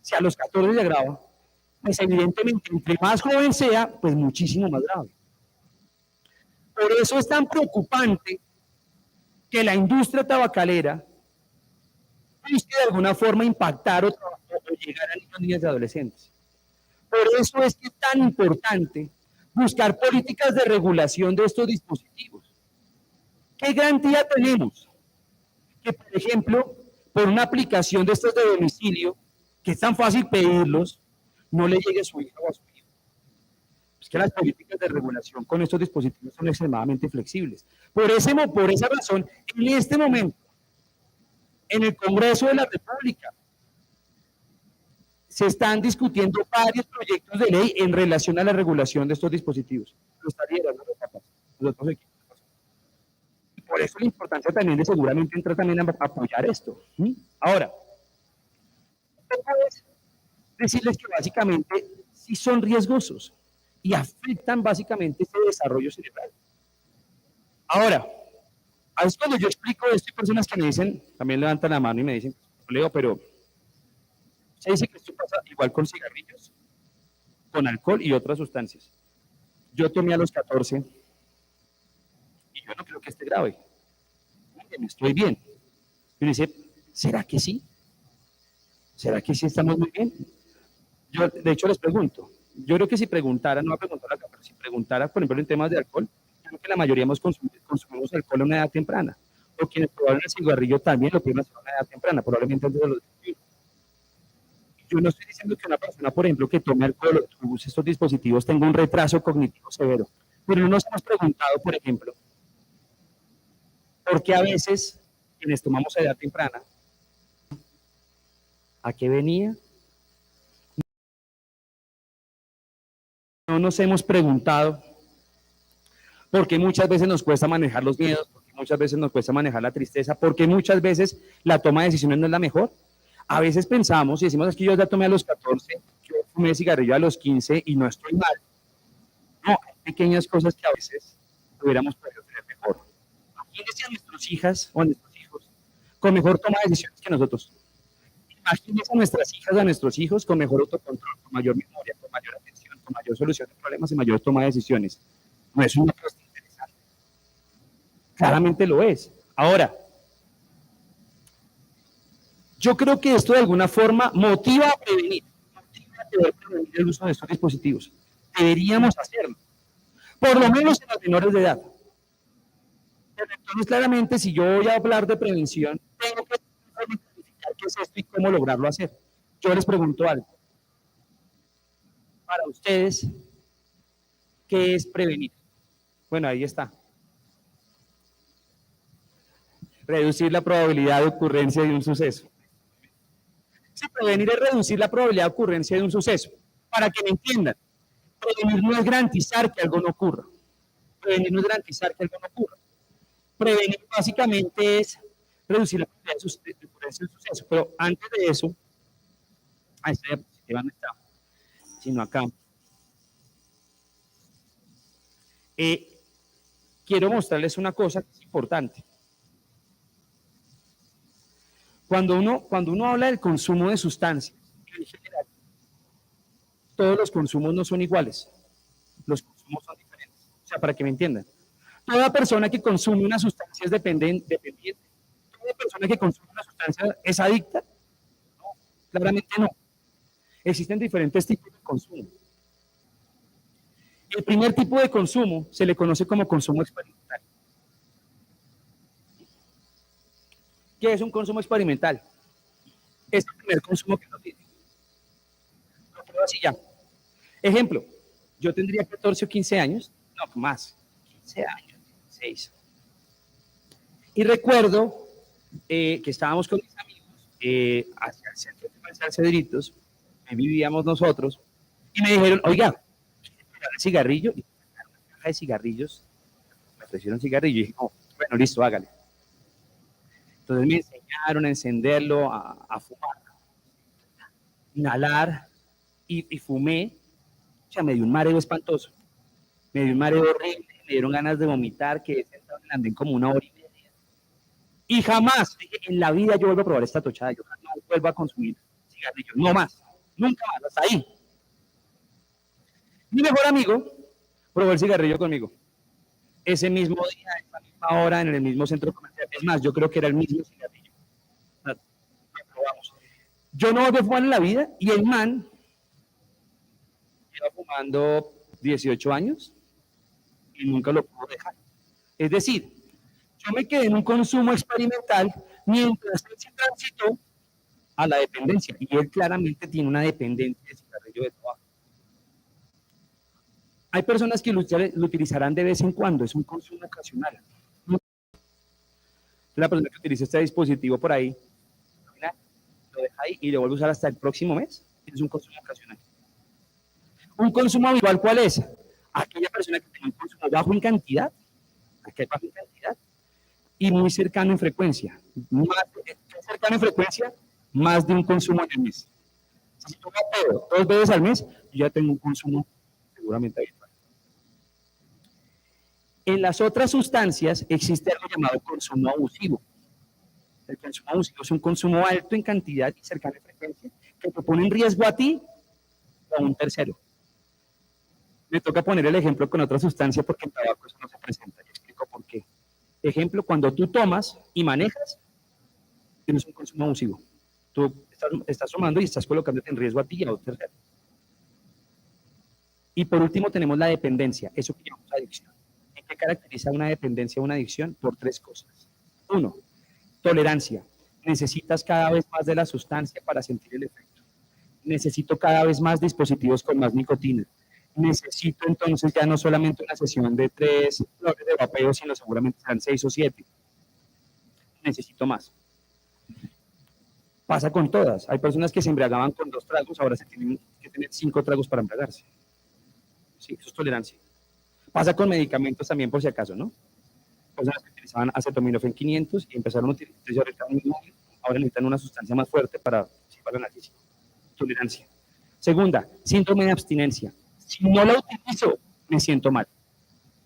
Si a los 14 se agrava, pues evidentemente entre más joven sea, pues muchísimo más grave. Por eso es tan preocupante que la industria tabacalera busque de alguna forma impactar o llegar a niños, niñas y adolescentes. Por eso es que es tan importante buscar políticas de regulación de estos dispositivos. ¿Qué garantía tenemos? Que, por ejemplo, por una aplicación de estos de domicilio, que es tan fácil pedirlos, no le llegue a su hija o a su hijo. Es que las políticas de regulación con estos dispositivos son extremadamente flexibles. Por esa razón, en este momento, en el Congreso de la República, se están discutiendo varios proyectos de ley en relación a la regulación de estos dispositivos. Lo está liderando los otros equipos. Y por eso la importancia también de seguramente entrar también a apoyar esto. Ahora, es decirles que básicamente sí son riesgosos y afectan básicamente ese desarrollo cerebral. Ahora, a veces cuando yo explico esto, hay personas que me dicen, también levantan la mano y me dicen, Leo, pero se dice que esto pasa igual con cigarrillos, con alcohol y otras sustancias. Yo tomé a los 14 y yo no creo que esté grave. Miren, estoy bien. Y uno dice, ¿será que sí? ¿Será que sí estamos muy bien? Yo, de hecho, les pregunto. Yo creo que si preguntara, no voy a preguntar acá, pero si preguntara, por ejemplo, en temas de alcohol, creo que la mayoría consumimos alcohol a una edad temprana. O quienes probaron el cigarrillo también lo pudieron hacer a una edad temprana, probablemente antes de los 21. Yo no estoy diciendo que una persona, por ejemplo, que tome alcohol o use estos dispositivos tenga un retraso cognitivo severo. Pero no nos hemos preguntado, por ejemplo, por qué a veces quienes tomamos a edad temprana, ¿a qué venía? No nos hemos preguntado porque muchas veces nos cuesta manejar los miedos, porque muchas veces nos cuesta manejar la tristeza, porque muchas veces la toma de decisiones no es la mejor. A veces pensamos y decimos, es que yo ya tomé a los 14, yo fumé cigarrillo a los 15 y no estoy mal. No, hay pequeñas cosas que a veces hubiéramos podido tener mejor. Imagínense a nuestras hijas o a nuestros hijos con mejor toma de decisiones que nosotros. Imagínense a nuestras hijas, a nuestros hijos con mejor autocontrol, con mayor memoria, con mayor atención, con mayor solución de problemas y mayor toma de decisiones. No es una cosa interesante. Claramente lo es. Ahora, yo creo que esto de alguna forma motiva a prevenir, el uso de estos dispositivos. Deberíamos hacerlo, por lo menos en los menores de edad. Pero entonces, claramente, si yo voy a hablar de prevención, tengo que identificar qué es esto y cómo lograrlo hacer. Yo les pregunto algo. Para ustedes, ¿qué es prevenir? Bueno, ahí está. Reducir la probabilidad de ocurrencia de un suceso. Sí, prevenir es reducir la probabilidad de ocurrencia de un suceso. Para que me entiendan, prevenir no es garantizar que algo no ocurra. Prevenir no es garantizar que algo no ocurra. Prevenir básicamente es reducir la probabilidad de ocurrencia de un suceso. Pero antes de eso, a esta diapositiva no está, sino acá. Quiero mostrarles una cosa que es importante. Cuando uno habla del consumo de sustancias, en general, todos los consumos no son iguales. Los consumos son diferentes. O sea, para que me entiendan. Toda persona que consume una sustancia es dependiente. Toda persona que consume una sustancia es adicta. No, claramente no. Existen diferentes tipos de consumo. El primer tipo de consumo se le conoce como consumo experimental. ¿Qué es un consumo experimental? Es el primer consumo que uno tiene. Lo creo así ya. Ejemplo, yo tendría 14 o 15 años, no más, 15 años, 16. Y recuerdo que estábamos con mis amigos hacia el centro comercial Cedritos, que vivíamos nosotros, y me dijeron, oiga, ¿quiere probar el cigarrillo? Y me sacaron una caja de cigarrillos, me ofrecieron cigarrillo, y dije, oh, bueno, listo, hágale. Entonces me enseñaron a encenderlo, a fumar, inhalar, y fumé. O sea, me dio un mareo espantoso, me dio un mareo horrible, me dieron ganas de vomitar, quedé sentado en el andén como 1 hora y media. Y jamás, dije, en la vida yo vuelvo a probar esta tochada, yo jamás vuelvo a consumir cigarrillos, no más, nunca más, hasta ahí. Mi mejor amigo probó el cigarrillo conmigo. Ese mismo día, a esa misma hora, en el mismo centro comercial. Es más, yo creo que era el mismo cigarrillo. Lo probamos. Yo no volví a fumar en la vida y el man lleva fumando 18 años y nunca lo pudo dejar. Es decir, yo me quedé en un consumo experimental mientras él se transitó a la dependencia. Y él claramente tiene una dependencia de cigarrillo de tabaco. Hay personas que lo utilizarán de vez en cuando, es un consumo ocasional. La persona que utiliza este dispositivo por ahí, lo deja ahí y lo vuelve a usar hasta el próximo mes, es un consumo ocasional. ¿Un consumo habitual cuál es? Aquella persona que tiene un consumo bajo en cantidad, y muy cercano en frecuencia. Más cercano en frecuencia, más de un consumo en el mes. Si tomo todo 2 veces al mes, yo ya tengo un consumo seguramente habitual. En las otras sustancias existe algo llamado consumo abusivo. El consumo abusivo es un consumo alto en cantidad y cercano en frecuencia que te pone en riesgo a ti o a un tercero. Me toca poner el ejemplo con otra sustancia porque en tabaco eso no se presenta. explico por qué. Ejemplo, cuando tú tomas y manejas, tienes un consumo abusivo. Tú estás tomando y estás colocándote en riesgo a ti y a otros. Y por último tenemos la dependencia, eso que llamamos adicción. ¿En qué caracteriza una dependencia o una adicción? Por tres cosas. Uno, tolerancia. Necesitas cada vez más de la sustancia para sentir el efecto. Necesito cada vez más dispositivos con más nicotina. Necesito entonces ya no solamente una sesión de 3 flores de vapeo, sino seguramente serán 6 o 7. Necesito más. Pasa con todas. Hay personas que se embriagaban con 2 tragos, ahora se tienen que tener 5 tragos para embriagarse. Sí, eso es tolerancia. Pasa con medicamentos también, por si acaso, ¿no? Personas que utilizaban acetaminofén 500 y empezaron a utilizar, ahora necesitan una sustancia más fuerte para el análisis. Tolerancia. Segunda, síndrome de abstinencia. Si no la utilizo, me siento mal.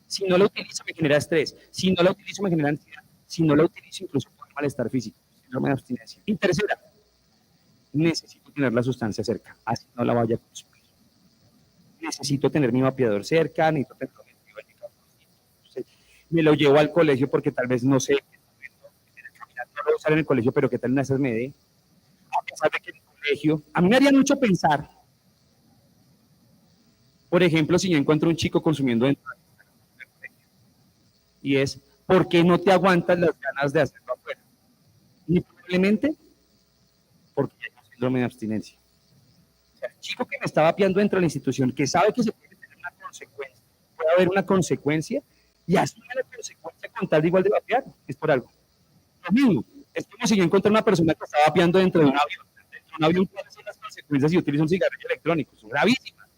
Si no la utilizo, me genera estrés. Si no la utilizo, me genera ansiedad. Si no la utilizo, incluso puede malestar físico. Síndrome de abstinencia. Y tercera, necesito tener la sustancia cerca, así no la vaya a consumir. Necesito tener mi vapeador cerca, necesito tenerlo metido en mi carro. Me lo llevo al colegio porque tal vez no sé, no lo voy a usar en el colegio, pero que tal una vez me dé. A pesar de que en el colegio, a mí me haría mucho pensar, por ejemplo, si yo encuentro un chico consumiendo dentro del colegio, y es, ¿por qué no te aguantas las ganas de hacerlo afuera? Y probablemente porque hay un síndrome de abstinencia. O sea, el chico que me está vapeando dentro de la institución, que sabe que se puede tener una consecuencia, puede haber una consecuencia, y asume la consecuencia con tal de igual de vapear, es por algo. Lo mismo, es como si yo encuentro una persona que está vapeando dentro de un avión. Dentro de un avión, ¿cuáles son las consecuencias si utiliza un cigarrillo electrónico? Son gravísimas.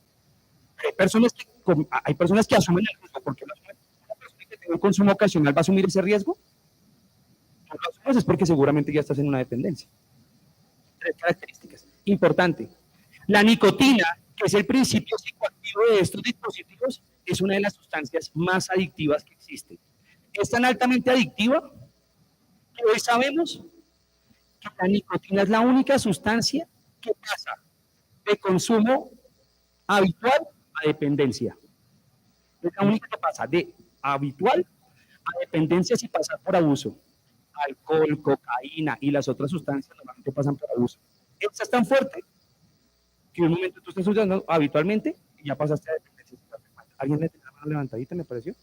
Hay personas que asumen el riesgo, porque una persona que tiene un consumo ocasional va a asumir ese riesgo. No lo asumes, es porque seguramente ya estás en una dependencia. 3 características. Importante. La nicotina, que es el principio psicoactivo de estos dispositivos, es una de las sustancias más adictivas que existe. Es tan altamente adictiva que hoy sabemos que la nicotina es la única sustancia que pasa de consumo habitual a dependencia. Es la única que pasa de habitual a dependencia sin pasar por abuso. Alcohol, cocaína y las otras sustancias normalmente pasan por abuso. Esta es tan fuerte que en un momento tú estás usando habitualmente y ya pasaste a dependencia. ¿Alguien le tiene la mano levantadita, me pareció?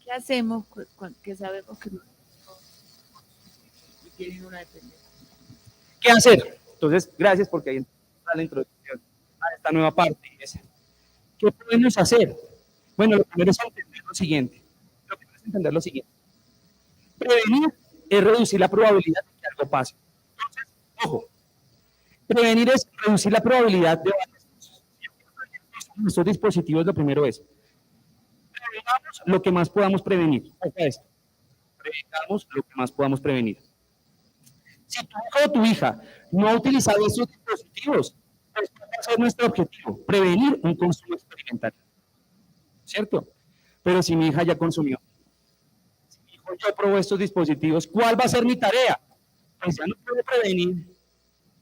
¿Qué hacemos? ¿Qué sabemos que no tienen una dependencia? ¿Qué hacer? Entonces, gracias porque ahí está la introducción a esta nueva parte. ¿Qué podemos hacer? Bueno, lo primero es entender lo siguiente. Prevenir es reducir la probabilidad de que algo pase. Entonces, ojo, prevenir es reducir la probabilidad de varias cosas. Nuestros dispositivos, lo primero es, prevengamos lo que más podamos prevenir. Ojo a esto. Prevengamos lo que más podamos prevenir. Si tu hijo o tu hija no ha utilizado estos dispositivos, pues ¿cuál va a ser nuestro objetivo? Prevenir un consumo experimental. ¿Cierto? Pero si mi hija ya consumió, si mi hijo ya probó estos dispositivos, ¿cuál va a ser mi tarea? Pues ya no puedo prevenir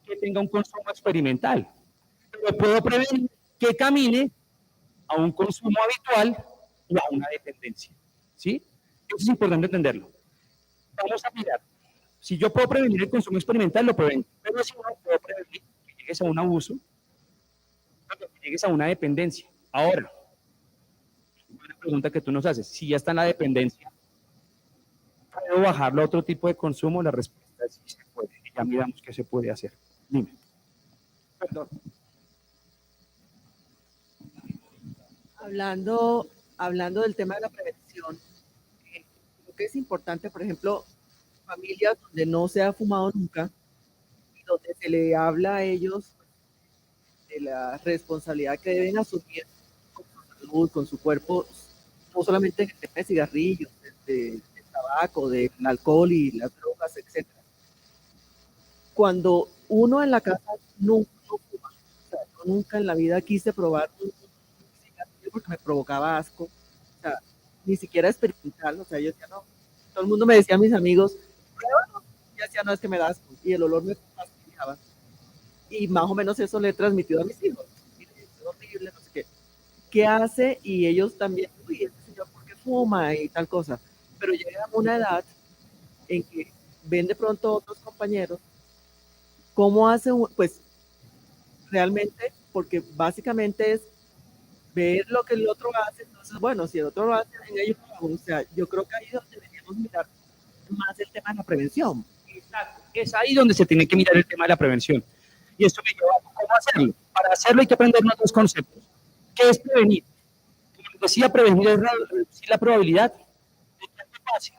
que tenga un consumo experimental, pero puedo prevenir que camine a un consumo habitual y a una dependencia. ¿Sí? Eso es importante entenderlo. Vamos a mirar. Si yo puedo prevenir el consumo experimental, lo prevengo. Pero si no puedo prevenir que llegues a un abuso, que llegues a una dependencia. Ahora, una pregunta que tú nos haces, si ya está en la dependencia, ¿puedo bajarlo a otro tipo de consumo? La respuesta es sí se puede. Y ya miramos qué se puede hacer. Dime. Perdón. Hablando del tema de la prevención, creo que es importante, por ejemplo, familias donde no se ha fumado nunca, y donde se le habla a ellos de la responsabilidad que deben asumir con su salud, con su cuerpo, no solamente en el tema de cigarrillos, del tabaco, del alcohol y las drogas, etc. Cuando uno en la casa nunca fuma, o sea, yo nunca en la vida quise probar un cigarrillo porque me provocaba asco, o sea, ni siquiera experimental, o sea, yo decía, no, todo el mundo me decía, mis amigos, pruébalo, y decía, no, es que me da asco, y el olor me fastidiaba, y más o menos eso le he transmitido a mis hijos, mire, es horrible, no sé qué, qué hace y ellos también, uy, este señor, ¿por qué fuma? Y tal cosa. Pero llegan a una edad en que ven de pronto otros compañeros cómo hacen, pues realmente, porque básicamente es ver lo que el otro hace, entonces, bueno, si el otro lo hace, en ellos, o sea, yo creo que ahí es donde deberíamos mirar más el tema de la prevención. Exacto. Es ahí donde se tiene que mirar el tema de la prevención. Y esto me lleva a cómo hacerlo. Para hacerlo hay que aprendernos dos conceptos. ¿Qué es prevenir? Como les decía, prevenir es reducir la probabilidad de que algo pase.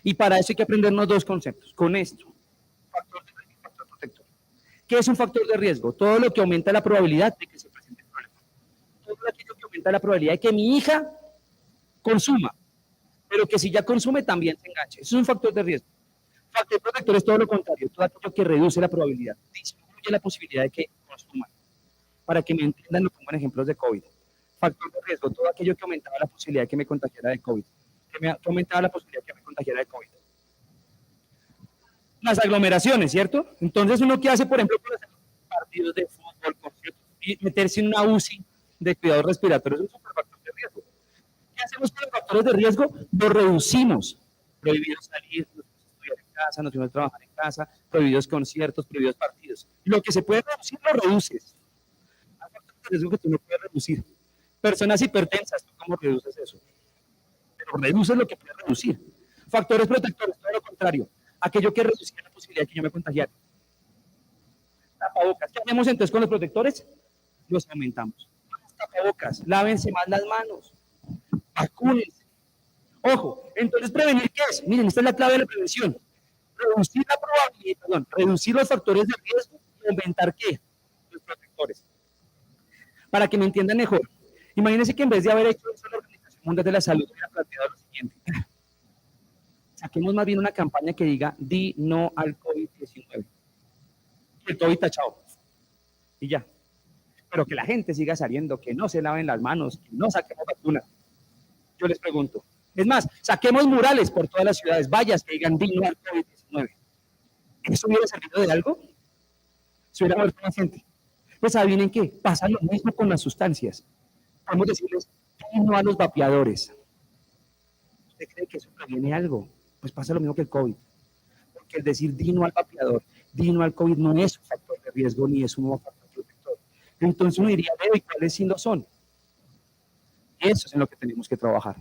Y para eso hay que aprendernos dos conceptos. Con esto, factor de riesgo y factor protector. ¿Qué es un factor de riesgo? Todo lo que aumenta la probabilidad de que se presente el problema. Todo aquello que aumenta la probabilidad de que mi hija consuma, pero que si ya consume también se enganche. Eso es un factor de riesgo. Factor protector es todo lo contrario, todo aquello que reduce la probabilidad, disminuye la posibilidad de que consuman. Para que me entiendan, lo pongo en ejemplos de COVID. Factor de riesgo, todo aquello que aumentaba la posibilidad de que me contagiara de COVID. Que aumentaba la posibilidad de que me contagiara de COVID. Las aglomeraciones, ¿cierto? Entonces, uno que hace, por ejemplo, por hacer partidos de fútbol, conciertos, y meterse en una UCI de cuidados respiratorios es un superfactor de riesgo. ¿Qué hacemos con los factores de riesgo? Los reducimos. Prohibido salir, estudiar en casa, no tenemos que trabajar en casa, prohibidos conciertos, prohibidos partidos. Lo que se puede reducir, lo reduces. Hay factores de riesgo que tú no puedes reducir. Personas hipertensas, ¿tú cómo reduces eso? Pero reduces lo que puedes reducir. Factores protectores, todo lo contrario. Aquello que reducía la posibilidad de que yo me contagiara. Tapabocas. ¿Qué hacemos entonces con los protectores? Los aumentamos. Tapabocas, lávense más las manos, vacúnense. Ojo, entonces, ¿prevenir qué es? Miren, esta es la clave de la prevención. Reducir la probabilidad, reducir los factores de riesgo y aumentar ¿qué? Los protectores. Para que me entiendan mejor, imagínense que en vez de haber hecho eso, la Organización Mundial de la Salud hubiera planteado lo siguiente. Saquemos más bien una campaña que diga, di no al COVID-19. El COVID tachado. Y ya. Pero que la gente siga saliendo, que no se laven las manos, que no saquemos vacunas. Yo les pregunto. Es más, saquemos murales por todas las ciudades, vallas que digan di no al COVID-19. ¿Eso hubiera servido de algo? ¿Se hubiera muerto más gente? Pues adivinen qué, pasa lo mismo con las sustancias. Podemos decirles, di no a los vapeadores. ¿Usted cree que eso previene algo? Pues pasa lo mismo que el COVID. Porque el decir di no al vapeador, di no al COVID no es un factor de riesgo ni es un nuevo factor protector. Entonces uno diría, ¿y cuáles sí lo son? Eso es en lo que tenemos que trabajar.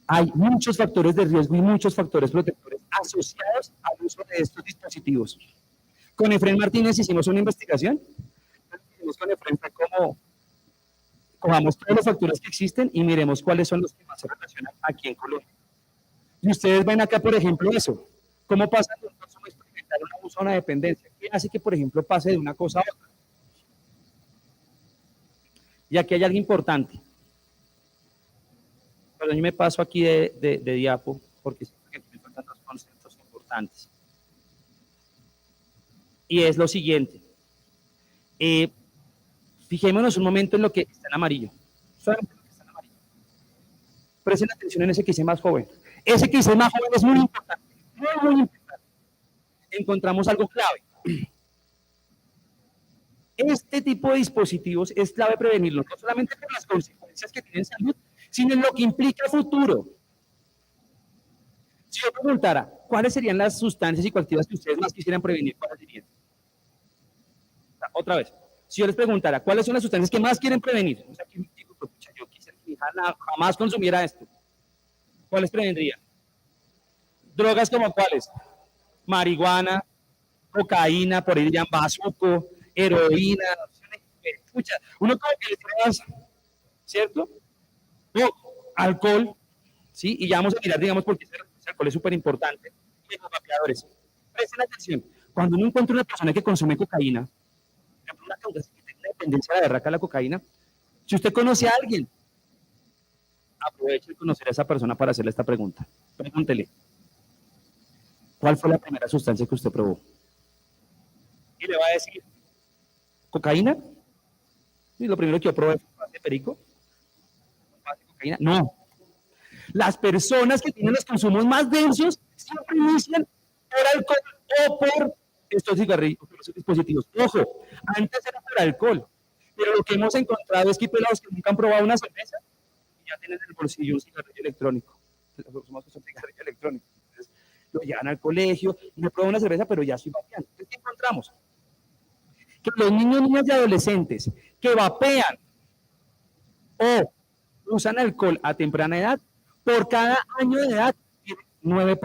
Hay muchos factores de riesgo y muchos factores protectores asociados al uso de estos dispositivos. Con Efraín Martínez hicimos una investigación. Con Efraín fue como cojamos todos los factores que existen y miremos cuáles son los que más se relacionan aquí en Colombia. Y ustedes ven acá, por ejemplo, eso. ¿Cómo pasa de un consumo experimental a un abuso a una dependencia? ¿Qué hace que, por ejemplo, pase de una cosa a otra? Y aquí hay algo importante. Perdón, yo me paso aquí de diapo porque siento que me faltan dos conceptos importantes. Y es lo siguiente. Fijémonos un momento en lo que está en amarillo. Solamente lo que está en amarillo. Presten atención en ese que dice más joven. Ese que dice más joven es muy importante. Muy, muy importante. Encontramos algo clave. Este tipo de dispositivos es clave prevenirlo, no solamente por las consecuencias que tienen en salud, sino en lo que implica futuro. Si yo preguntara, ¿cuáles serían las sustancias psicoactivas que ustedes más quisieran prevenir? ¿Cuáles dirían? Otra vez. Si yo les preguntara, ¿cuáles son las sustancias que más quieren prevenir? O sea, que yo quisiera que mi hija jamás consumiera esto. ¿Cuáles prevendría? Drogas como cuáles? Marihuana, cocaína, por ahí dirían bazuco, heroína, uno como que le trae, ¿cierto? O alcohol, ¿sí? Y ya vamos a mirar, digamos, porque ese alcohol es súper importante. Y los vapeadores. Presten atención. Cuando uno encuentra una persona que consume cocaína, por ejemplo, una causa que tiene dependencia de la berraca a la cocaína, si usted conoce a alguien, aproveche de conocer a esa persona para hacerle esta pregunta. Pregúntele, ¿cuál fue la primera sustancia que usted probó? Y le va a decir, ¿cocaína? Y lo primero que yo probé fue de perico. Cocaína. No. Las personas que tienen los consumos más densos siempre inician por alcohol o por estos cigarrillos, por esos dispositivos. Ojo, antes era por alcohol, Pero lo que hemos encontrado es que hay pelados que nunca han probado una cerveza y ya tienen en el bolsillo un cigarrillo electrónico. Somos un cigarrillo electrónico. Entonces, lo llevan al colegio, no prueban una cerveza, pero ya estoy vapeando. Entonces, ¿qué encontramos? Que los niños, niñas y adolescentes que vapean o usan alcohol a temprana edad, por cada año de edad, tienen 9%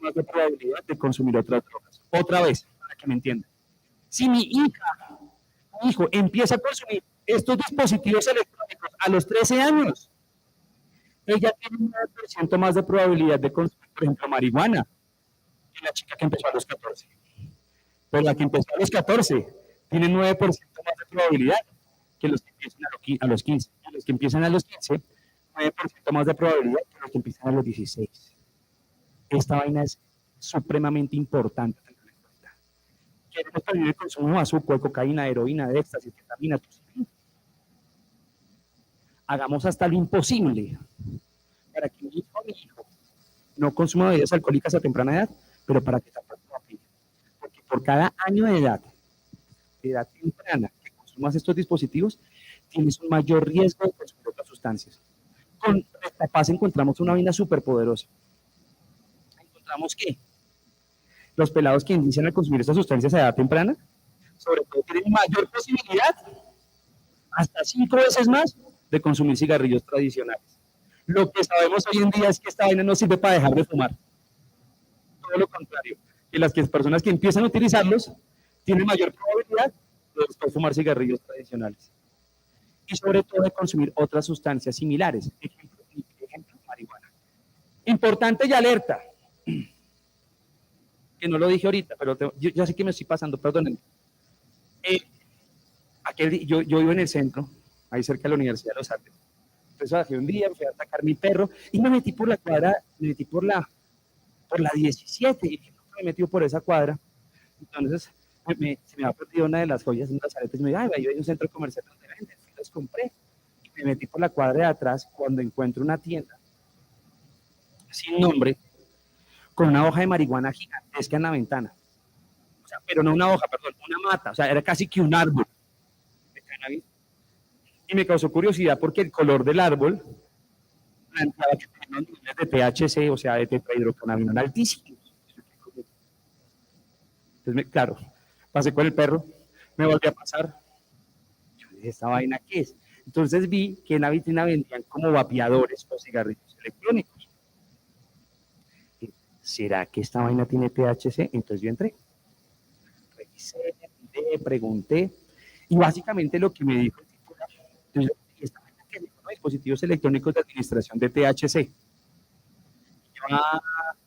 más de probabilidad de consumir otras drogas. Otra vez, para que me entiendan. Si mi hija, mi hijo empieza a consumir estos dispositivos electrónicos a los 13 años, ella tiene un 9% más de probabilidad de consumir, por ejemplo, marihuana, que la chica que empezó a los 14. Pero la que empezó a los 14 tiene 9% más de probabilidad que los que empiezan a los 15. Y los que empiezan a los 15, 9% más de probabilidad que los que empiezan a los 16. Esta vaina es supremamente importante. Queremos prevenir el consumo de azúcar, de cocaína, de heroína, de éxtasis, de ketamina, hagamos hasta lo imposible para que mi hijo no consuma bebidas alcohólicas a temprana edad, pero para que tampoco vapee. Porque por cada año de edad temprana que consumas estos dispositivos, tienes un mayor riesgo de consumir otras sustancias. Con Retapaz encontramos una vaina súper poderosa. Encontramos que los pelados que inician a consumir estas sustancias a edad temprana, sobre todo tienen mayor posibilidad, hasta 5 veces más, de consumir cigarrillos tradicionales. Lo que sabemos hoy en día es que esta vaina no sirve para dejar de fumar. Todo lo contrario, que las personas que empiezan a utilizarlos tienen mayor probabilidad de después fumar cigarrillos tradicionales. Y sobre todo de consumir otras sustancias similares, ejemplo marihuana. Importante y alerta, que no lo dije ahorita, pero yo ya sé que me estoy pasando, perdónenme. Yo vivo en el centro, ahí cerca de la Universidad de los Andes. Entonces bajé un día, fui a sacar mi perro y me metí por la cuadra, me metí por la 17 y me metí por esa cuadra. Entonces se me ha perdido una de las joyas en las aretes y me dije, ay, hay un centro comercial donde venden, las compré. Y me metí por la cuadra de atrás cuando encuentro una tienda sin nombre, con una hoja de marihuana gigantesca en la ventana. O sea, pero no una hoja, perdón, una mata, o sea, era casi que un árbol de cannabis. Y me causó curiosidad porque el color del árbol planteaba que tenía unos niveles de THC, o sea, de tetrahidrocannabinol altísimos. Entonces, claro, pasé con el perro, me volví a pasar. Yo dije, ¿esta vaina qué es? Entonces vi que en la vitrina vendían como vapeadores o cigarrillos electrónicos. ¿Será que esta vaina tiene THC? Entonces yo entré, revisé, miré, pregunté, y básicamente lo que me dijo el titular, entonces, esta vaina que son dispositivos electrónicos de administración de THC.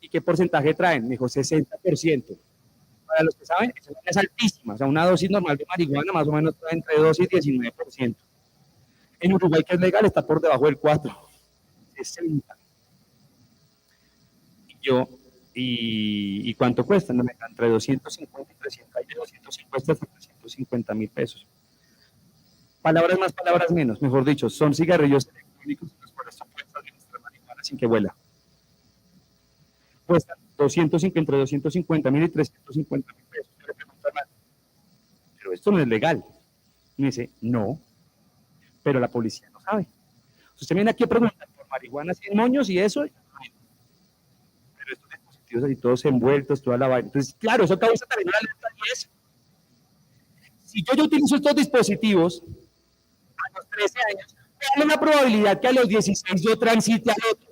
¿Y qué porcentaje traen? Me dijo 60%. Para los que saben, esa es altísima, o sea, una dosis normal de marihuana más o menos trae entre 12 y 19%. En Uruguay, que es legal, está por debajo del 4%, 60%. ¿Y cuánto cuesta? No, entre 250 y 300, hay de 250 hasta 350 mil pesos. Palabras más, palabras menos, mejor dicho, son cigarrillos electrónicos en los cuales tú puedes administrar marihuana sin que huela. Cuestan entre 250 mil y 350 mil pesos. Yo le pregunto al man, pero esto no es legal. Y me dice, no, pero la policía no sabe. Usted viene aquí a preguntar por marihuana sin moños y eso, pero estos dispositivos así todos envueltos, toda la vaina. Entonces, claro, eso causa también una alerta 10. Si yo utilizo estos dispositivos a los 13 años, ¿cuál es la probabilidad que a los 16 yo transite al otro?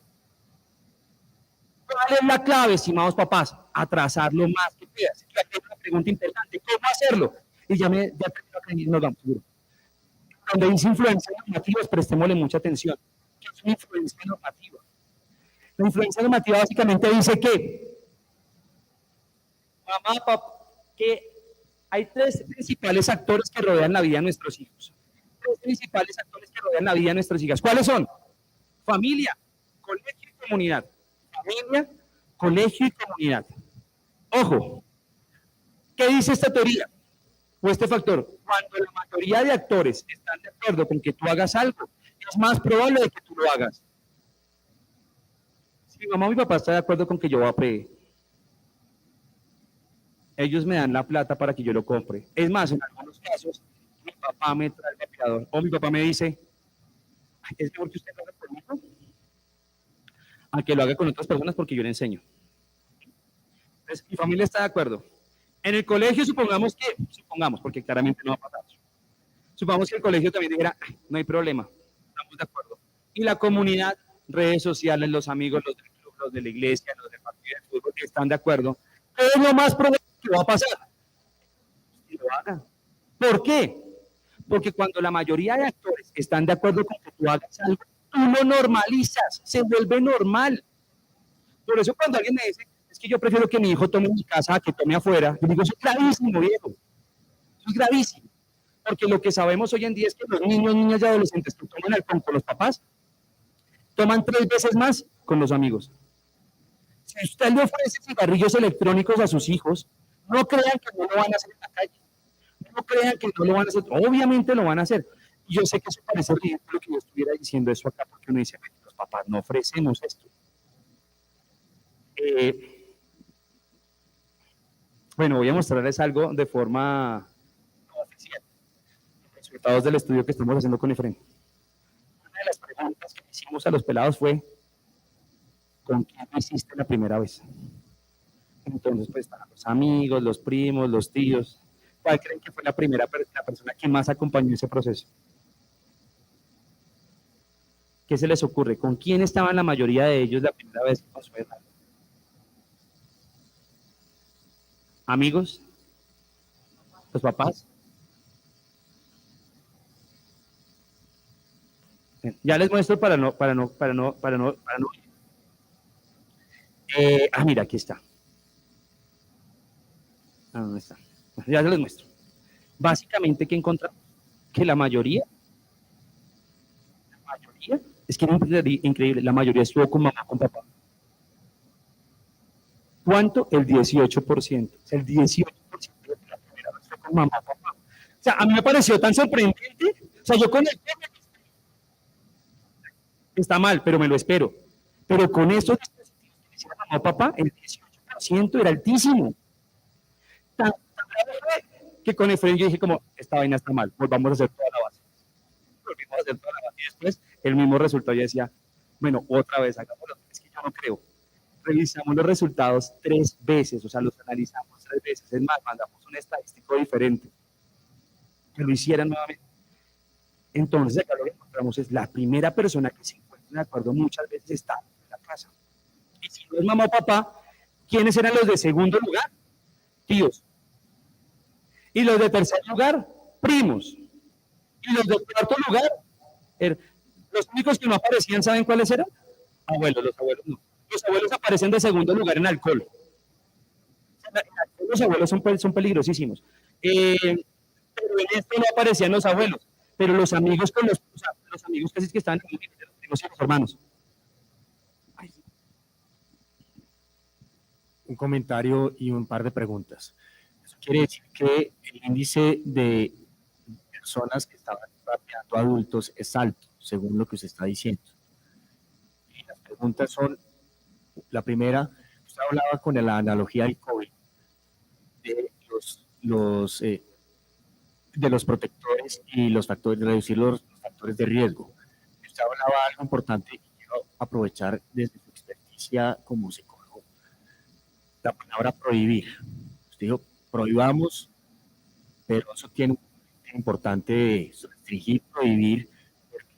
¿Cuál es la clave, estimados papás? Atrasar lo más que puedas. Aquí hay una pregunta importante, ¿cómo hacerlo? Y ya termino acá y nos vamos, seguro. Donde dice influencias normativas, prestémosle mucha atención. ¿Qué es una influencia normativa? La influencia normativa básicamente dice que, mamá, papá, que hay 3 principales actores que rodean la vida de nuestros hijos. 3 principales actores que rodean la vida de nuestras hijas. ¿Cuáles son? Familia, colegio y comunidad. Familia, colegio y comunidad. Ojo, ¿qué dice esta teoría? O este factor, cuando la mayoría de actores están de acuerdo con que tú hagas algo, es más probable de que tú lo hagas. Si mi mamá o mi papá están de acuerdo con que yo vapee, ellos me dan la plata para que yo lo compre. Es más, en algunos casos, mi papá me trae el vapeador, o mi papá me dice, "Ay, es mejor que usted lo haga conmigo, a que lo haga con otras personas porque yo le enseño". Entonces, mi familia está de acuerdo. En el colegio, supongamos, porque claramente no va a pasar. Supongamos que el colegio también dijera, "Ay, no hay problema, estamos de acuerdo". Y la comunidad, redes sociales, los amigos, los del club, los de la iglesia, los del partido de fútbol, están de acuerdo. ¿Qué es lo más probable que va a pasar? Que lo haga. ¿Por qué? Porque cuando la mayoría de actores están de acuerdo con que tú hagas algo, tú lo normalizas, se vuelve normal. Por eso cuando alguien me dice, es que yo prefiero que mi hijo tome en mi casa a que tome afuera, yo digo, eso es gravísimo, viejo. Eso es gravísimo. Porque lo que sabemos hoy en día es que los niños, niñas y adolescentes que toman alcohol con los papás, toman 3 veces más con los amigos. Si usted le ofrece cigarrillos electrónicos a sus hijos, no crean que no lo van a hacer en la calle. No crean que no lo van a hacer. Obviamente lo van a hacer. Y yo sé que eso parece ridículo que yo estuviera diciendo eso acá, porque uno dice, los papás no ofrecemos esto. Bueno, voy a mostrarles algo de forma no oficial. Resultados del estudio que estamos haciendo con Efren. Una de las preguntas que hicimos a los pelados fue, ¿con quién lo hiciste la primera vez? Entonces, pues, para los amigos, los primos, los tíos, ¿cuál creen que fue la persona que más acompañó ese proceso? ¿Qué se les ocurre? ¿Con quién estaban la mayoría de ellos la primera vez que pasó algo? ¿Amigos? ¿Los papás? Ya les muestro para no. Mira, aquí está. ¿Dónde está? Ya se los muestro. Básicamente, ¿qué encontramos? Que la mayoría, es que era increíble, la mayoría estuvo con mamá, con papá. ¿Cuánto? El 18%. O sea, el 18% de la primera vez fue con mamá, papá. O sea, a mí me pareció tan sorprendente. O sea, yo con el está mal, pero me lo espero. Pero con estos dispositivos que hicieron mamá, papá, el 18% era altísimo. Tan grave fue que con Efraín yo dije como, esta vaina está mal, volvamos a hacer toda la base. Volvimos a hacer toda la base y después el mismo resultado ya decía, bueno, otra vez hagámoslo, es que yo no creo. Revisamos los resultados 3 veces, o sea, los analizamos 3 veces. Es más, mandamos un estadístico diferente, que lo hicieran nuevamente. Entonces, acá lo que encontramos es la primera persona que se encuentra de acuerdo muchas veces está en la casa. Y si no es mamá o papá, ¿quiénes eran los de segundo lugar? Tíos. Y los de tercer lugar, primos. Y los de cuarto lugar, los únicos que no aparecían, ¿saben cuáles eran? Abuelos, los abuelos no. Los abuelos aparecen de segundo lugar en alcohol. Los abuelos son peligrosísimos. Pero en esto no aparecían los abuelos, pero los amigos los amigos casi que estaban en los primos y los hermanos. Ay. Un comentario y un par de preguntas. Eso quiere decir que el índice de personas que estaban vapeando adultos es alto, según lo que usted está diciendo. Y las preguntas son, la primera, usted hablaba con la analogía del COVID, de los protectores y los factores, de reducir los factores de riesgo. Usted hablaba algo importante y quiero aprovechar desde su experticia como psicólogo, la palabra prohibir. Usted dijo, prohibamos, pero eso tiene un importante restringir, prohibir, porque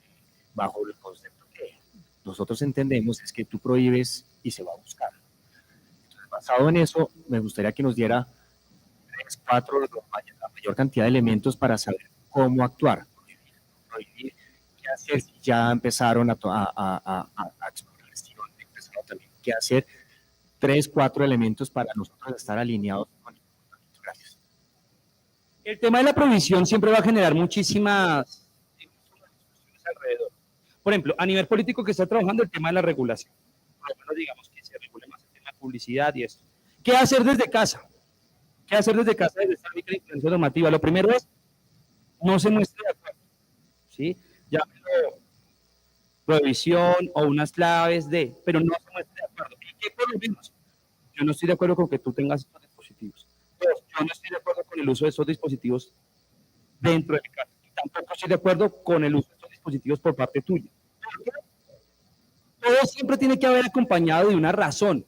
bajo el concepto que nosotros entendemos es que tú prohíbes y se va a buscar. Entonces, basado en eso, me gustaría que nos diera 3, 4, la mayor cantidad de elementos para saber cómo actuar. Prohibir, qué hacer si ya empezaron a explorar, si empezaron también qué hacer. 3, 4 elementos para nosotros estar alineados con el comportamiento. Gracias. El tema de la provisión siempre va a generar muchísimas discusiones alrededor. Por ejemplo, a nivel político que está trabajando el tema de la regulación. Por lo menos digamos que se regule más el tema de publicidad y esto. ¿Qué hacer desde casa? ¿Qué hacer desde casa desde esta microinfluencia normativa? Lo primero es, no se muestre de acuerdo. ¿Sí? Llámelo prohibición o unas claves de, pero no se muestre de acuerdo. ¿Y qué por lo menos? Yo no estoy de acuerdo con que tú tengas estos dispositivos. Dos, yo no estoy de acuerdo con el uso de estos dispositivos dentro del caso. Tampoco estoy de acuerdo con el uso de estos dispositivos por parte tuya. Porque todo siempre tiene que haber acompañado de una razón.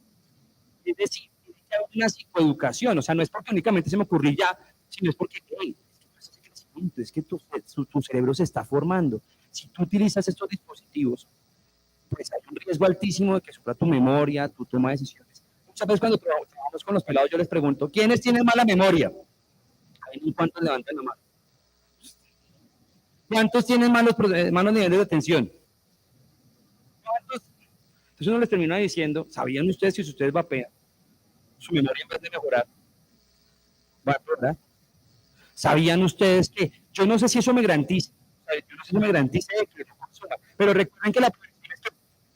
Es decir, tiene que haber una psicoeducación. O sea, no es porque únicamente se me ocurrió ya, sino es porque hey, es que tu cerebro se está formando. Si tú utilizas estos dispositivos, pues hay un riesgo altísimo de que sufra tu memoria, tu toma de decisiones. Muchas veces cuando trabajamos con los pelados yo les pregunto, ¿quiénes tienen mala memoria? A ver, ¿cuántos levantan la mano? ¿Cuántos tienen malos niveles de atención? ¿Cuántos? Entonces uno les termina diciendo, ¿sabían ustedes que si ustedes vapean, su memoria en vez de mejorar, va a empeorar? ¿Sabían ustedes que, yo no sé si eso me garantiza, yo no sé si me garantiza que no consuma, pero recuerden que la prevención es que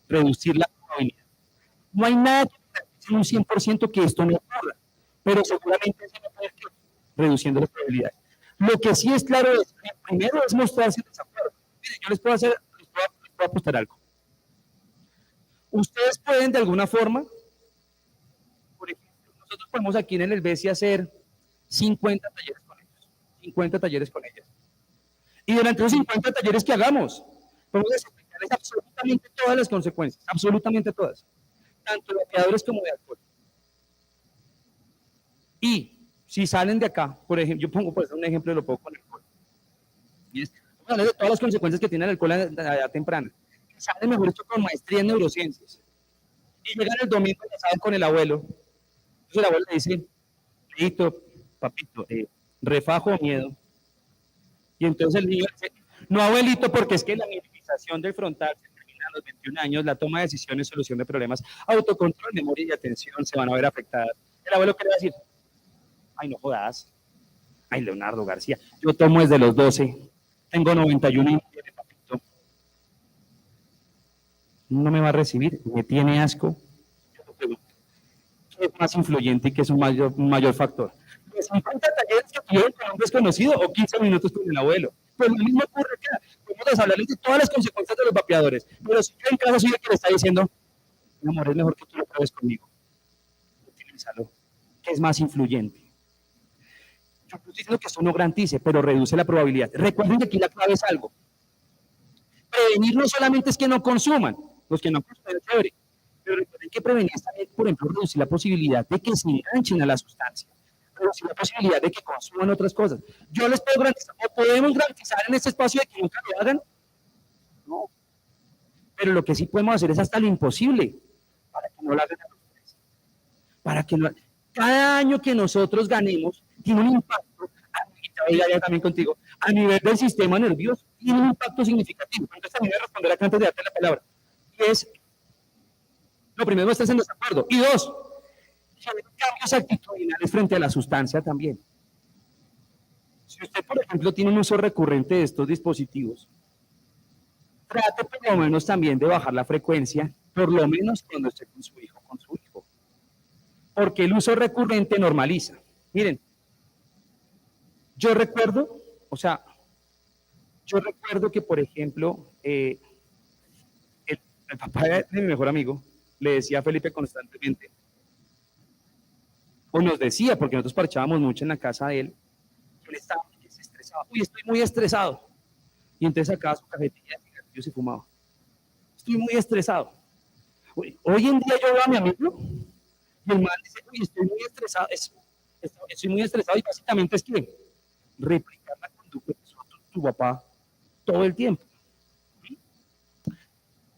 reducir la probabilidad. No hay nada que garantice un 100% que esto no ocurra, pero seguramente se va a poder reduciendo las probabilidades. Lo que sí es claro es, primero es mostrarse en desacuerdo. Miren, yo les puedo apostar algo. Ustedes pueden de alguna forma, por ejemplo, nosotros podemos aquí en el Helvecia hacer 50 talleres con ellos, 50 talleres con ellas. Y durante los 50 talleres que hagamos, podemos explicarles absolutamente todas las consecuencias, absolutamente todas, tanto de vapeadores como de alcohol. Y si salen de acá, por ejemplo, yo pongo pues, un ejemplo de lo pongo con el alcohol. Y es, vamos a hablar de todas las consecuencias que tiene el alcohol a la edad temprana. Sale mejor hecho con maestría en neurociencias. Y llegan el domingo pasado con el abuelo. Entonces el abuelo le dice, hijito, papito, refajo o miedo. Y entonces el niño dice, no abuelito, porque es que la minimización del frontal se termina a los 21 años, la toma de decisiones, solución de problemas, autocontrol, memoria y atención se van a ver afectadas. El abuelo quiere decir, ay, no jodas. Ay, Leonardo García, yo tomo desde los 12, tengo 91 y papito. No me va a recibir, me tiene asco. Yo te pregunto, ¿qué es más influyente y qué es un mayor factor? ¿Los 50 talleres que tuvieron con un desconocido o 15 minutos con el abuelo? Pues lo mismo ocurre acá. Podemos hablarles de todas las consecuencias de los vapeadores, pero si yo en casa soy el que le está diciendo, mi amor, es mejor que tú lo pruebes conmigo. Utilízalo. ¿Qué es más influyente? Yo no estoy diciendo que eso no garantice, pero reduce la probabilidad. Recuerden que aquí la clave es algo. Prevenir no solamente es que no consuman, los que no consumen es chévere, pero recuerden que prevenir es también, por ejemplo, reducir la posibilidad de que se enganchen a la sustancia, reducir la posibilidad de que consuman otras cosas. Yo les puedo garantizar, o podemos garantizar en este espacio de que nunca lo hagan, no. Pero lo que sí podemos hacer es hasta lo imposible para que no lo hagan a ustedes. Para que no, cada año que nosotros ganemos tiene un impacto, ya también contigo, a nivel del sistema nervioso, tiene un impacto significativo. Entonces también voy a responder acá antes de darte la palabra. Y es, lo primero, no estés en desacuerdo. Y dos, cambios actitudinales frente a la sustancia también. Si usted, por ejemplo, tiene un uso recurrente de estos dispositivos, trate por lo menos también de bajar la frecuencia, por lo menos cuando esté con su hijo, porque el uso recurrente normaliza. Miren, yo recuerdo que, por ejemplo, el papá de mi mejor amigo le decía a Felipe constantemente, o nos decía, porque nosotros parchábamos mucho en la casa de él, que él estaba estresado. Uy, estoy muy estresado. Y entonces sacaba su cajetilla de cigarrillos y fumaba. Estoy muy estresado. Hoy en día yo veo a mi amigo y el man dice, uy, estoy muy estresado. Estoy muy estresado y básicamente es que replicar la conducta de tu papá todo el tiempo. ¿Sí?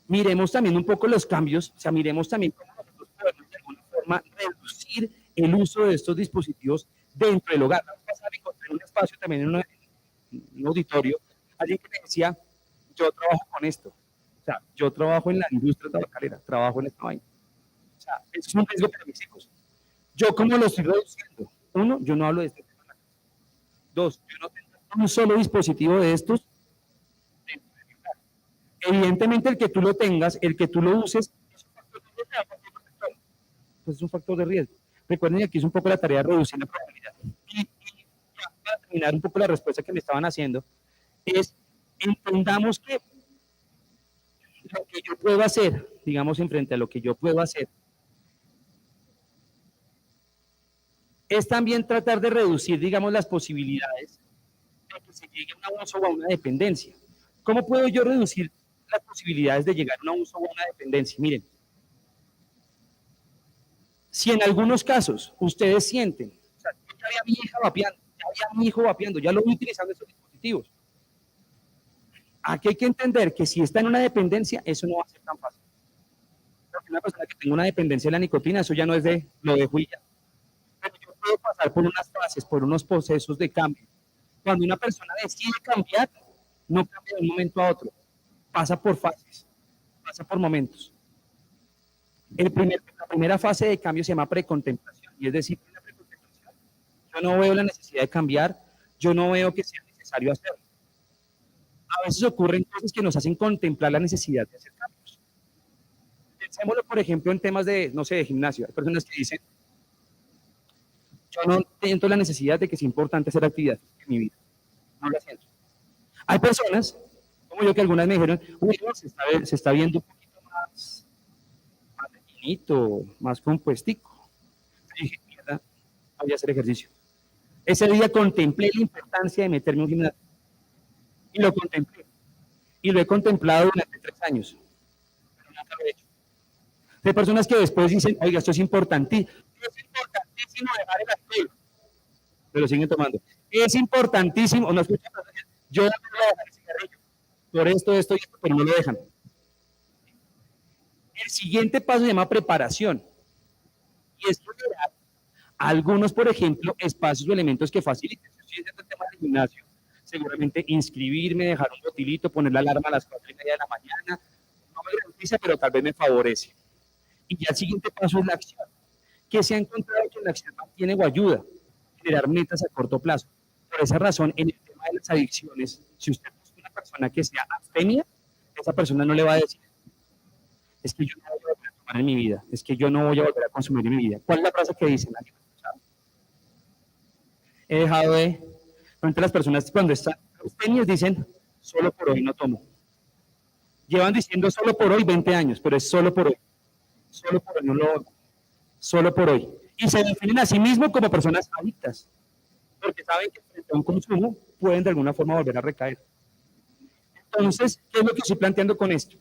Miremos también un poco los cambios, o sea, miremos también cómo nosotros podemos de alguna forma reducir el uso de estos dispositivos dentro del hogar. La vez pasada encontré un espacio también en un auditorio, alguien que me decía, yo trabajo con esto, o sea, yo trabajo en la industria tabacalera, trabajo en esta vaina. O sea, eso es un riesgo para mis hijos. Yo, ¿cómo lo estoy reduciendo? Uno, yo no hablo de este tema. Dos, yo no tengo un solo dispositivo de estos dentro de mi hogar. Evidentemente, el que tú lo tengas, el que tú lo uses, es un factor de riesgo. Pues es un factor de riesgo. Recuerden que aquí es un poco la tarea de reducir la probabilidad. Y ya, para terminar un poco la respuesta que me estaban haciendo, es entendamos que lo que yo puedo hacer, digamos, en frente a lo que yo puedo hacer, es también tratar de reducir, digamos, las posibilidades de para que se llegue a un abuso o a una dependencia. ¿Cómo puedo yo reducir las posibilidades de llegar a un abuso o a una dependencia? Miren, si en algunos casos ustedes sienten, o sea, yo ya había mi hija vapeando, ya había mi hijo vapeando, ya lo voy utilizando esos dispositivos. Aquí hay que entender que si está en una dependencia, eso no va a ser tan fácil. Porque una persona que tenga una dependencia de la nicotina, eso ya no es de lo dejo y ya. Pero yo puedo pasar por unas fases, por unos procesos de cambio. Cuando una persona decide cambiar, no cambia de un momento a otro. Pasa por fases, pasa por momentos. La primera fase de cambio se llama precontemplación, y es decir, en la precontemplación, yo no veo la necesidad de cambiar, yo no veo que sea necesario hacerlo. A veces ocurren cosas que nos hacen contemplar la necesidad de hacer cambios. Pensémoslo, por ejemplo, en temas de, no sé, de gimnasio. Hay personas que dicen, yo no siento la necesidad de que es importante hacer actividad en mi vida. No la siento. Hay personas, como yo, que algunas me dijeron, uy, no, se está viendo un poquito más definito, más compuestico. Y dije, mierda, voy a hacer ejercicio. Ese día contemplé la importancia de meterme en un gimnasio. Y lo contemplé. Y lo he contemplado durante 3 años. Pero nunca lo he hecho. Hay personas que después dicen, oiga, esto es importantísimo dejar el alcohol. Pero siguen tomando. Es importantísimo, no escuchan, yo no voy a dejar el cigarrillo. Por esto, y esto, pero no lo dejan. El siguiente paso se llama preparación. Y es generar algunos, por ejemplo, espacios o elementos que faciliten. Si estoy haciendo el tema del gimnasio, seguramente inscribirme, dejar un botilito, poner la alarma a las 4:30 de la mañana, no me garantiza, pero tal vez me favorece. Y ya el siguiente paso es la acción. ¿Qué se ha encontrado que la acción mantiene o ayuda? Generar metas a corto plazo. Por esa razón, en el tema de las adicciones, si usted busca una persona que sea abstemia, esa persona no le va a decir, es que yo no voy a volver a tomar en mi vida, es que yo no voy a volver a consumir en mi vida. ¿Cuál es la frase que dicen? He dejado de... Entre las personas cuando están abstemias dicen, solo por hoy no tomo. Llevan diciendo solo por hoy 20 años, pero es solo por hoy. Solo por hoy no lo hago. Solo por hoy. Y se definen a sí mismos como personas adictas, porque saben que frente a un consumo pueden de alguna forma volver a recaer. Entonces, ¿qué es lo que estoy planteando con esto?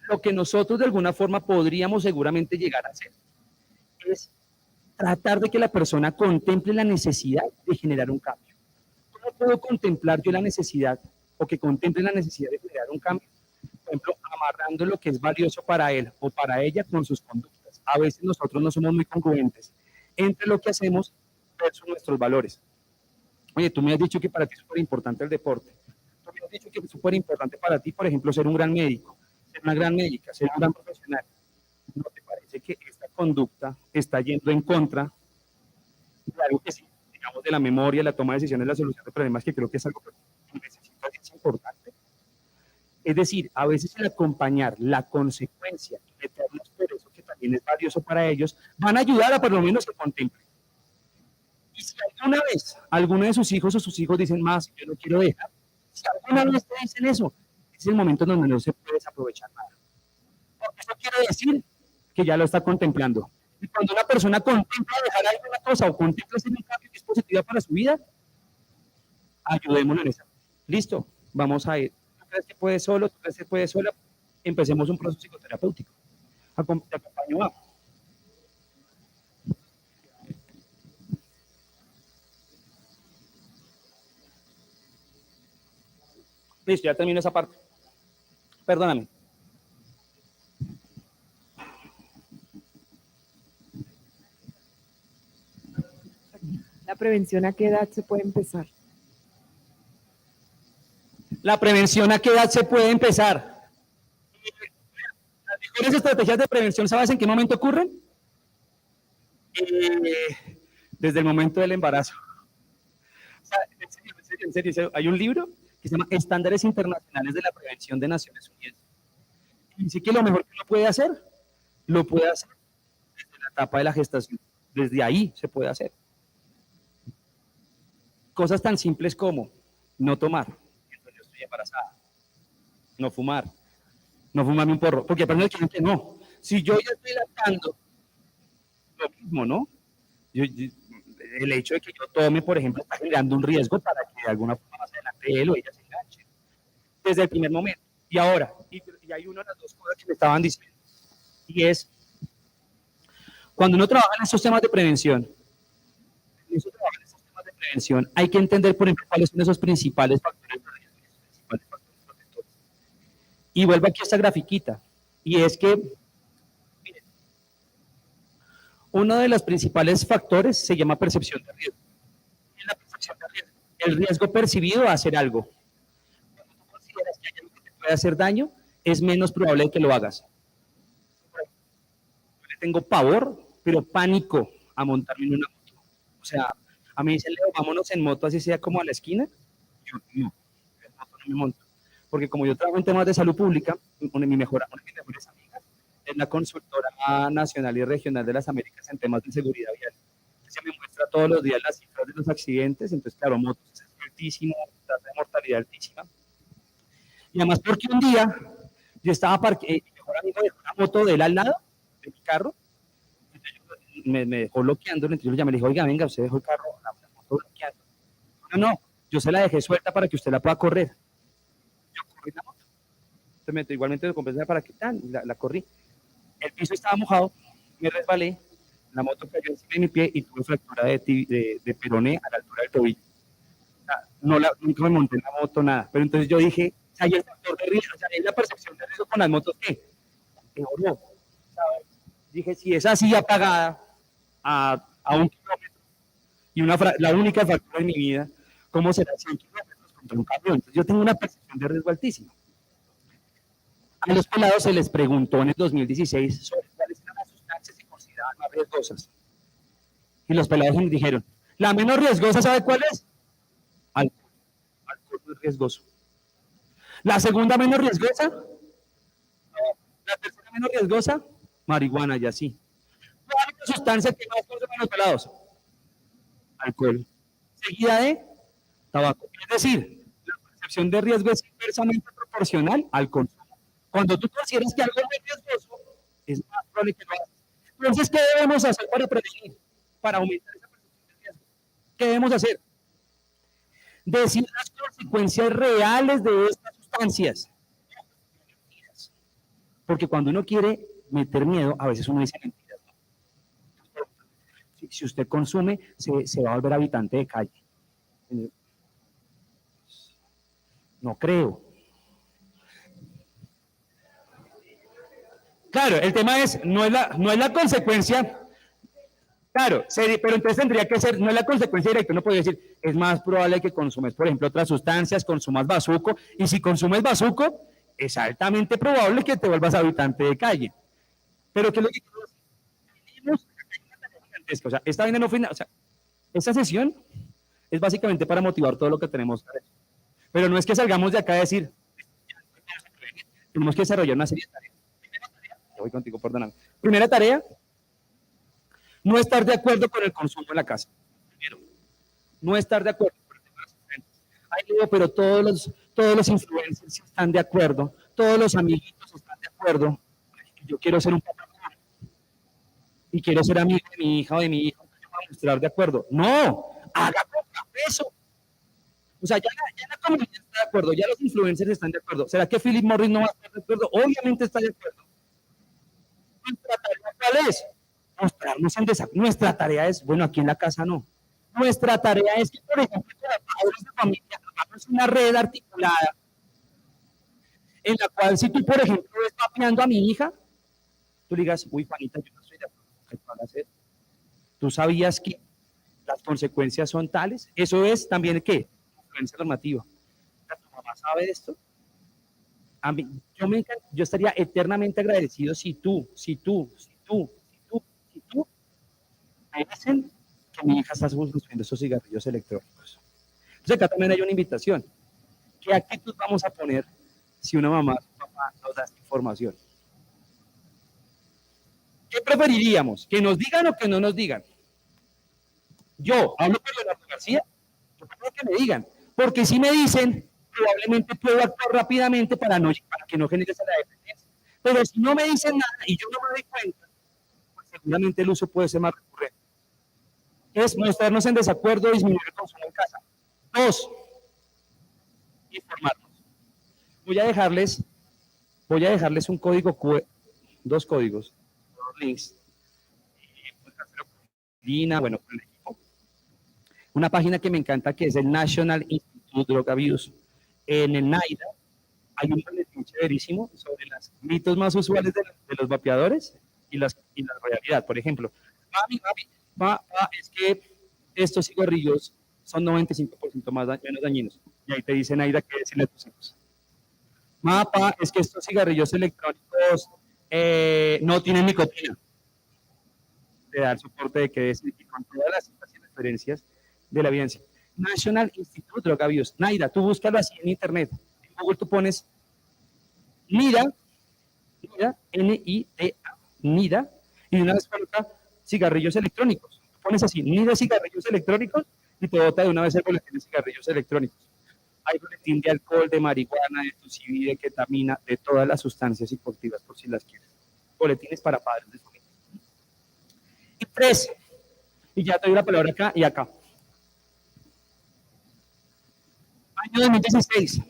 Lo que nosotros de alguna forma podríamos seguramente llegar a hacer es tratar de que la persona contemple la necesidad de generar un cambio. ¿Cómo puedo contemplar yo la necesidad o que contemple la necesidad de generar un cambio? Por ejemplo, amarrando lo que es valioso para él o para ella con sus conductas. A veces nosotros no somos muy congruentes entre lo que hacemos versus nuestros valores. Oye, tú me has dicho que para ti es súper importante el deporte. Tú me has dicho que es súper importante para ti, por ejemplo, ser un gran médico, ser una gran médica, ser un gran profesional. ¿No te parece que esta conducta está yendo en contra de algo que sí, digamos, de la memoria, la toma de decisiones, la solución de problemas, que creo que es algo que necesita, es importante? Es decir, a veces el acompañar la consecuencia y meternos por eso, que también es valioso para ellos, van a ayudar a por lo menos que contemplen. Y si alguna vez alguno de sus hijos o sus hijos dicen, más, yo no quiero dejar, si alguna vez te dicen eso, es el momento en donde no se puede desaprovechar nada. Porque eso quiere decir que ya lo está contemplando. Y cuando una persona contempla dejar alguna cosa o contempla hacer un cambio que es positivo para su vida, ayudémoslo en eso. Listo, vamos a ir. ¿Tú crees que puedes solo? ¿Tú crees que puedes sola? Empecemos un proceso psicoterapéutico. Te acompaño, vamos. Listo, ya termino esa parte. Perdóname. ¿La prevención a qué edad se puede empezar? La prevención, ¿a qué edad se puede empezar? Las mejores estrategias de prevención, ¿sabes en qué momento ocurren? Desde el momento del embarazo. O sea, en serio, hay un libro que se llama Estándares Internacionales de la Prevención de Naciones Unidas. Y dice que lo mejor que uno puede hacer, lo puede hacer desde la etapa de la gestación. Desde ahí se puede hacer. Cosas tan simples como no tomar, entonces yo estoy embarazada, no fumar, no fumarme un porro, porque hay personas que dicen que no, si yo ya estoy lactando, lo mismo, ¿no? el hecho de que yo tome, por ejemplo, está generando un riesgo para que de alguna forma más adelante él o ella se enganche. Desde el primer momento. Y ahora, y hay una de las dos cosas que me estaban diciendo, y es, cuando uno trabaja en estos temas de prevención, hay que entender, por ejemplo, cuáles son esos principales factores de riesgo, esos principales factores protectores. Y vuelvo aquí a esta grafiquita, y es que, miren, uno de los principales factores se llama percepción de riesgo. ¿Qué es la percepción de riesgo? El riesgo percibido a hacer algo. Cuando tú consideras que hay algo que te puede hacer daño, es menos probable que lo hagas. Yo le tengo pavor, pero pánico a montarme en una moto. O sea, a mí dicen, Leo, vámonos en moto, así sea como a la esquina. Yo no, en moto no me monto. Porque como yo trabajo en temas de salud pública, una de mis mejores amigas es la consultora nacional y regional de las Américas en temas de seguridad vial. Se me muestra todos los días las cifras de los accidentes, entonces claro, motos es altísimo, tasa de mortalidad altísima. Y además porque un día yo estaba mi mejor amigo dejó una moto de él al lado de mi carro, me dejó bloqueando, entonces yo le llamé y le dije, oiga, venga, usted dejó el carro, la moto bloqueando. No, yo se la dejé suelta para que usted la pueda correr. Yo corrí la moto. Entonces igualmente lo compensé para que tal, la corrí. El piso estaba mojado, me resbalé, la moto cayó encima de mi pie y tuve fractura de peroné a la altura del tobillo. O sea, nunca me monté en la moto, nada. Pero entonces yo dije, o sea, hay el factor de riesgo, o sea, hay la percepción de riesgo con las motos, ¿qué? No. Dije, si es así apagada a 1 kilómetro y la única fractura de mi vida, ¿cómo será 100 kilómetros contra un camión? Entonces yo tengo una percepción de riesgo altísima. A los pelados se les preguntó en el 2016 sobre cuáles eran las sustancias que consideraban más riesgosas. Y los pelados me dijeron, la menos riesgosa, ¿sabe cuál es? Alcohol. Alcohol no es riesgoso. La segunda menos riesgosa, la tercera menos riesgosa, marihuana y así. ¿Cuál es la sustancia que más consumen los pelados? Alcohol. Seguida de tabaco. Es decir, la percepción de riesgo es inversamente proporcional al consumo. Cuando tú consideras que algo es riesgoso, es más probable que lo hagas. Entonces, ¿qué debemos hacer para prevenir? Para aumentar esa percepción de riesgo. ¿Qué debemos hacer? Decir las consecuencias reales de estas sustancias. Porque cuando uno quiere meter miedo, a veces uno dice mentiras. Si usted consume, se va a volver habitante de calle. No creo. Claro, el tema es, no es la consecuencia. Claro, pero entonces tendría que ser, no es la consecuencia directa, uno podría decir, es más probable que consumes, por ejemplo, otras sustancias, consumas bazuco, y si consumes bazuco, es altamente probable que te vuelvas habitante de calle. Pero ¿qué es lo que tenemos? O sea, esta vaina no fue, o sea, esta sesión es básicamente para motivar todo lo que tenemos que hacer. Pero no es que salgamos de acá a decir, tenemos que desarrollar una serie de tareas. Primera tarea, yo voy contigo, perdóname. Primera tarea, no estar de acuerdo con el consumo en la casa. Primero, no estar de acuerdo con el tema de los influencers. Ay, digo, pero todos los influencers están de acuerdo, todos los amiguitos están de acuerdo. Yo quiero ser un papá y quiero ser amigo de mi hija o de mi hijo, yo voy a mostrar de acuerdo. No, haga contrapeso. O sea, ya la comunidad está de acuerdo, ya los influencers están de acuerdo. ¿Será que Philip Morris no va a estar de acuerdo? Obviamente está de acuerdo. ¿Nuestra tarea cuál es? Mostrarnos en desacuerdo. Nuestra tarea es, bueno, aquí en la casa no. Nuestra tarea es que, por ejemplo, para padres de familia, hagamos una red articulada en la cual si tú, por ejemplo, ves papeando a mi hija, tú le digas, uy, Juanita, yo no estoy de acuerdo con que tú hagas eso. ¿Tú sabías que las consecuencias son tales? Eso es también, ¿qué? Influencia normativa. ¿Tu mamá sabe de esto? A mí, yo estaría eternamente agradecido si tú me dicen que mi hija está consumiendo esos cigarrillos electrónicos. Entonces acá también hay una invitación. ¿Qué actitud vamos a poner si una mamá o un papá nos da esta información? ¿Qué preferiríamos? ¿Que nos digan o que no nos digan? Yo hablo por Leonardo García, yo prefiero que me digan, porque si me dicen, probablemente puedo actuar rápidamente para que no genere esa dependencia. Pero si no me dicen nada y yo no me doy cuenta, pues seguramente el uso puede ser más recurrente. es mostrarnos en desacuerdo, disminuir el consumo en casa. 2, informarnos. Voy a dejarles un código QR, 2 códigos, 2 links. Bueno, con el equipo. Una página que me encanta que es el National Institute Drug Abuse. En el NIDA hay un boletín chéverísimo sobre los mitos más usuales de los vapeadores y la realidad. Por ejemplo, es que estos cigarrillos son 95% menos dañinos. Y ahí te dice NIDA qué decirle a tus hijos. Es que estos cigarrillos electrónicos no tienen nicotina. De dar soporte de que decir que con todas las citas y referencias de la evidencia. National Institute of Drug Abuse, NIDA, tú búscalo así en internet. En Google tú pones NIDA, N-I-D-A, NIDA, y de una vez coloca cigarrillos electrónicos. Tú pones así, NIDA cigarrillos electrónicos, y te bota de una vez el boletín de cigarrillos electrónicos. Hay boletín de alcohol, de marihuana, de tucibí, de ketamina, de todas las sustancias psicoactivas, por si las quieres. Boletines para padres de familia. Y 3, y ya te doy la palabra acá y acá. Año 2016.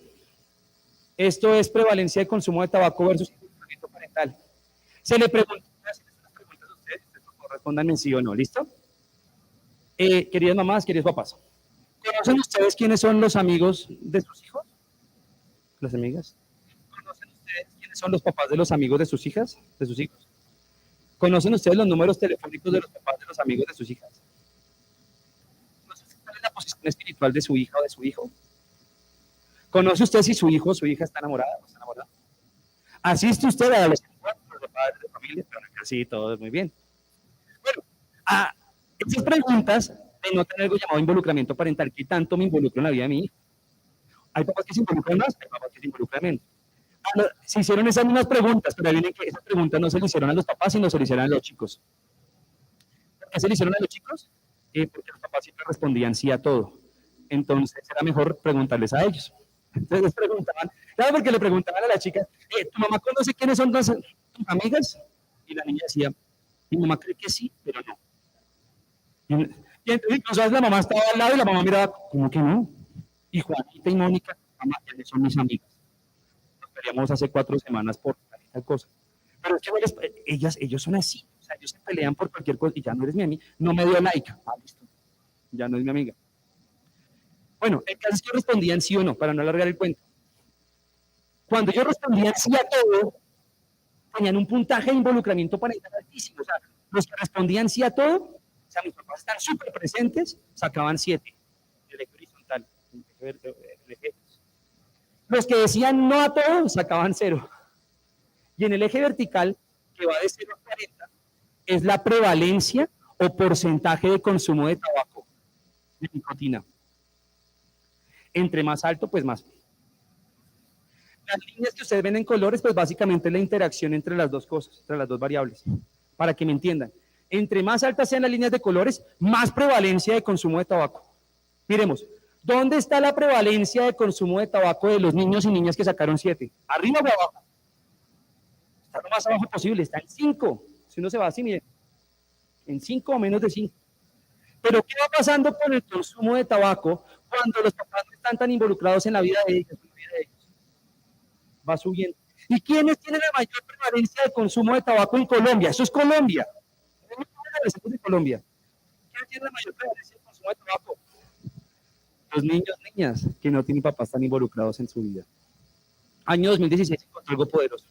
Esto es prevalencia de consumo de tabaco versus involucramiento parental. Se le preguntó, voy a hacerles unas preguntas a ustedes, respondan sí o no, ¿listo? Queridas mamás, queridos papás, ¿conocen ustedes quiénes son los amigos de sus hijos? ¿Las amigas? ¿Conocen ustedes quiénes son los papás de los amigos de sus hijas? ¿De sus hijos? ¿Conocen ustedes los números telefónicos de los papás de los amigos de sus hijas? ¿Conocen cuál es la posición espiritual de su hija o de su hijo? ¿Conoce usted si su hijo o su hija está enamorada o está enamorada? ¿Asiste usted a los encuentros de padres de familia? Pero acá sí, todo es muy bien. Bueno, esas preguntas de no tener algo llamado involucramiento parental, ¿qué tanto me involucro en la vida de mi hijo? Hay papás que se involucran más, hay papás que se involucran menos. Se hicieron esas mismas preguntas, pero adivinen que esas preguntas no se le hicieron a los papás, sino se le hicieron a los chicos. ¿Por qué se le hicieron a los chicos? Porque los papás siempre respondían sí a todo. Entonces era mejor preguntarles a ellos. Entonces les preguntaban, claro, porque le preguntaban a la chica, ¿tu mamá conoce quiénes son tus amigas? Y la niña decía, mi mamá cree que sí, pero no. Y entonces incluso la mamá estaba al lado y la mamá miraba, ¿cómo que no? Y Juanita y Mónica, mamá, ya son mis amigas. Peleamos hace 4 semanas por tal cosa. Pero es que ellos son así, o sea, ellos se pelean por cualquier cosa y ya no eres mi amiga, no me dio like, listo, ya no es mi amiga. Bueno, el caso es que respondían sí o no, para no alargar el cuento. Cuando ellos respondían sí a todo, tenían un puntaje de involucramiento parental altísimo, o sea, los que respondían sí a todo, o sea, mis papás están súper presentes, sacaban 7, el eje horizontal, el eje. Los que decían no a todo, sacaban 0. Y en el eje vertical, que va de 0 a 40, es la prevalencia o porcentaje de consumo de tabaco, de nicotina. Entre más alto, pues más. Las líneas que ustedes ven en colores, pues básicamente es la interacción entre las dos cosas, entre las dos variables, para que me entiendan. Entre más altas sean las líneas de colores, más prevalencia de consumo de tabaco. Miremos, ¿dónde está la prevalencia de consumo de tabaco de los niños y niñas que sacaron 7? ¿Arriba o abajo? Está lo más abajo posible, está en 5. Si uno se va así, miren, en 5 o menos de 5. Pero ¿qué va pasando con el consumo de tabaco cuando los papás no están tan involucrados en la vida de ellos? Va subiendo. ¿Y quiénes tienen la mayor prevalencia de consumo de tabaco en Colombia? Eso es Colombia. De Colombia. ¿Quién tiene la mayor prevalencia de consumo de tabaco? Los niños, niñas, que no tienen papás tan involucrados en su vida. Año 2016 encontró algo poderoso.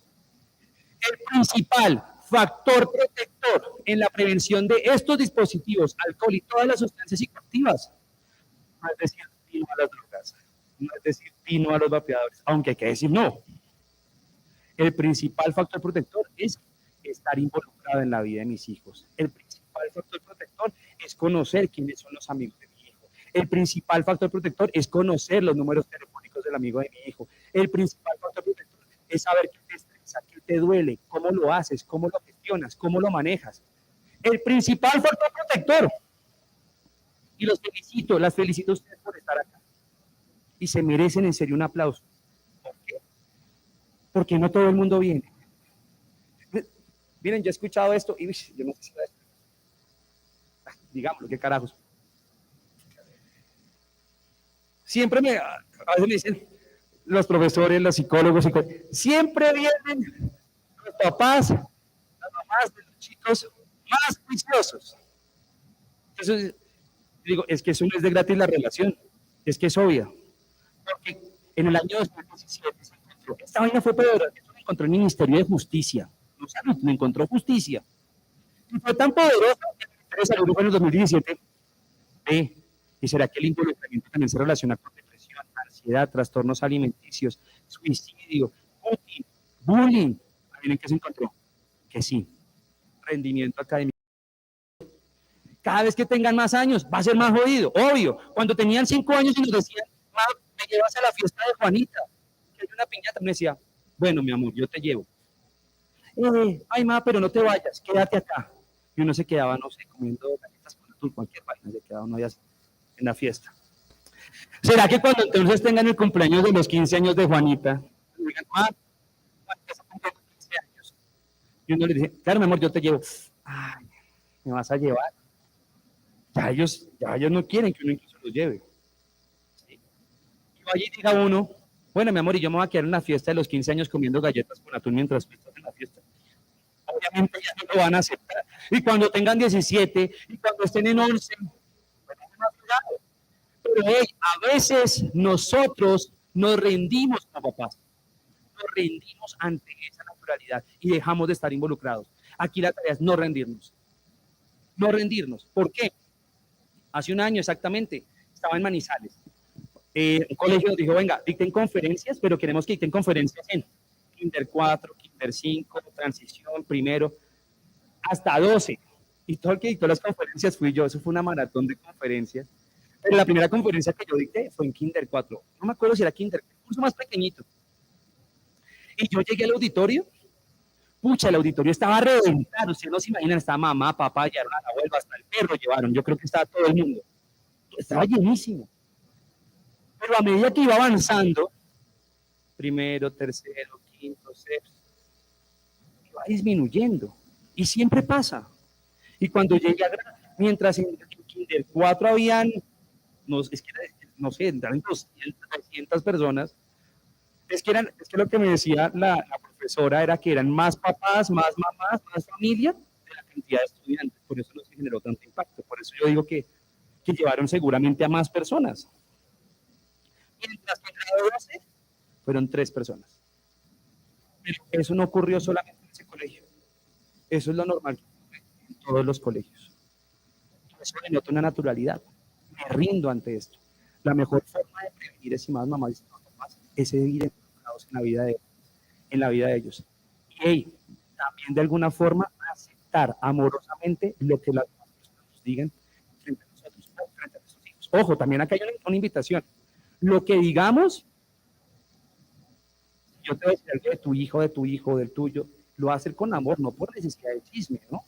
El principal factor protector en la prevención de estos dispositivos, alcohol y todas las sustancias psicoactivas, no es decir, no a las drogas, no es decir, no a los vapeadores, aunque hay que decir no. El principal factor protector es estar involucrado en la vida de mis hijos. El principal factor protector es conocer quiénes son los amigos de mi hijo. El principal factor protector es conocer los números telefónicos del amigo de mi hijo. El principal factor protector es saber qué te estresa, qué te duele, cómo lo haces, cómo lo gestionas, cómo lo manejas. El principal factor protector. Y los felicito, las felicito a ustedes por estar acá. Y se merecen en serio un aplauso. ¿Por qué? Porque no todo el mundo viene. Miren, yo he escuchado esto y yo no sé si Digamos, ¿qué carajos? Siempre a veces me dicen los profesores, los psicólogos, siempre vienen los papás, las mamás de los chicos más juiciosos. Entonces, digo, es que eso no es de gratis la relación, es que es obvia. Porque en el año 2017 se encontró, esta vaina fue peor, eso lo encontró el Ministerio de Justicia, no salud, lo encontró justicia. Y fue tan poderoso que el Ministerio de Salud dijo en el 2017, ¿y será que el involucramiento también se relaciona con depresión, ansiedad, trastornos alimenticios, suicidio, bullying? ¿Miren qué se encontró? Que sí, rendimiento académico. Cada vez que tengan más años, va a ser más jodido, obvio. Cuando tenían 5 años y nos decían, ma, me llevas a la fiesta de Juanita, que hay una piñata, me decía, bueno, mi amor, yo te llevo. Ay, ma, pero no te vayas, quédate acá. Y uno se quedaba, no sé, comiendo galletas con atún, cualquier vaina, se quedaba uno allá en la fiesta. ¿Será que cuando entonces tengan el cumpleaños de los 15 años de Juanita, digan, Juanita está cumpliendo 15 años? Y uno le dice, claro, mi amor, yo te llevo. Ay, ¿me vas a llevar? Ya ellos no quieren que uno incluso los lleve. ¿Sí? Y allí diga uno, bueno, mi amor, y yo me voy a quedar en la fiesta de los 15 años comiendo galletas con atún mientras tú estás en la fiesta. Obviamente ya no lo van a aceptar. Y cuando tengan 17, y cuando estén en 11, pero a veces nosotros nos rendimos como papás, nos rendimos ante esa naturalidad y dejamos de estar involucrados. Aquí la tarea es no rendirnos. No rendirnos. ¿Por qué? Hace un año exactamente, estaba en Manizales. Un colegio nos dijo, venga, dicten conferencias, pero queremos que dicten conferencias en Kinder 4, Kinder 5, transición, primero, hasta 12. Y todo el que dictó las conferencias fui yo, eso fue una maratón de conferencias. Pero la primera conferencia que yo dicté fue en Kinder 4. No me acuerdo si era Kinder, un curso más pequeñito. Y yo llegué al auditorio, pucha, el auditorio estaba reventado, ustedes no se imaginan, estaba mamá, papá, llevaron a la abuela, hasta el perro llevaron, yo creo que estaba todo el mundo. Estaba llenísimo. Pero a medida que iba avanzando, primero, tercero, quinto, sexto, iba disminuyendo. Y siempre pasa. Y cuando llegué a, mientras en Kinder 4 habían, no sé, entraron 200, 300 personas, es que lo que me decía la profesora era que eran más papás, más mamás, más familia de la cantidad de estudiantes. Por eso no se generó tanto impacto. Por eso yo digo que llevaron seguramente a más personas. Mientras que en grado 12 fueron 3 personas. Pero eso no ocurrió solamente en ese colegio. Eso es lo normal en todos los colegios. Eso denota una naturalidad. Me rindo ante esto. La mejor forma de prevenir, estimadas mamás y papás, es seguir enfocados en la vida de ellos. Y también de alguna forma aceptar amorosamente lo que las personas nos digan frente a nosotros o frente a nuestros hijos. Ojo, también acá hay una invitación. Lo que digamos, yo te voy a decir algo de tu hijo, del tuyo, lo voy a hacer con amor, no por necesidad de chisme, ¿no?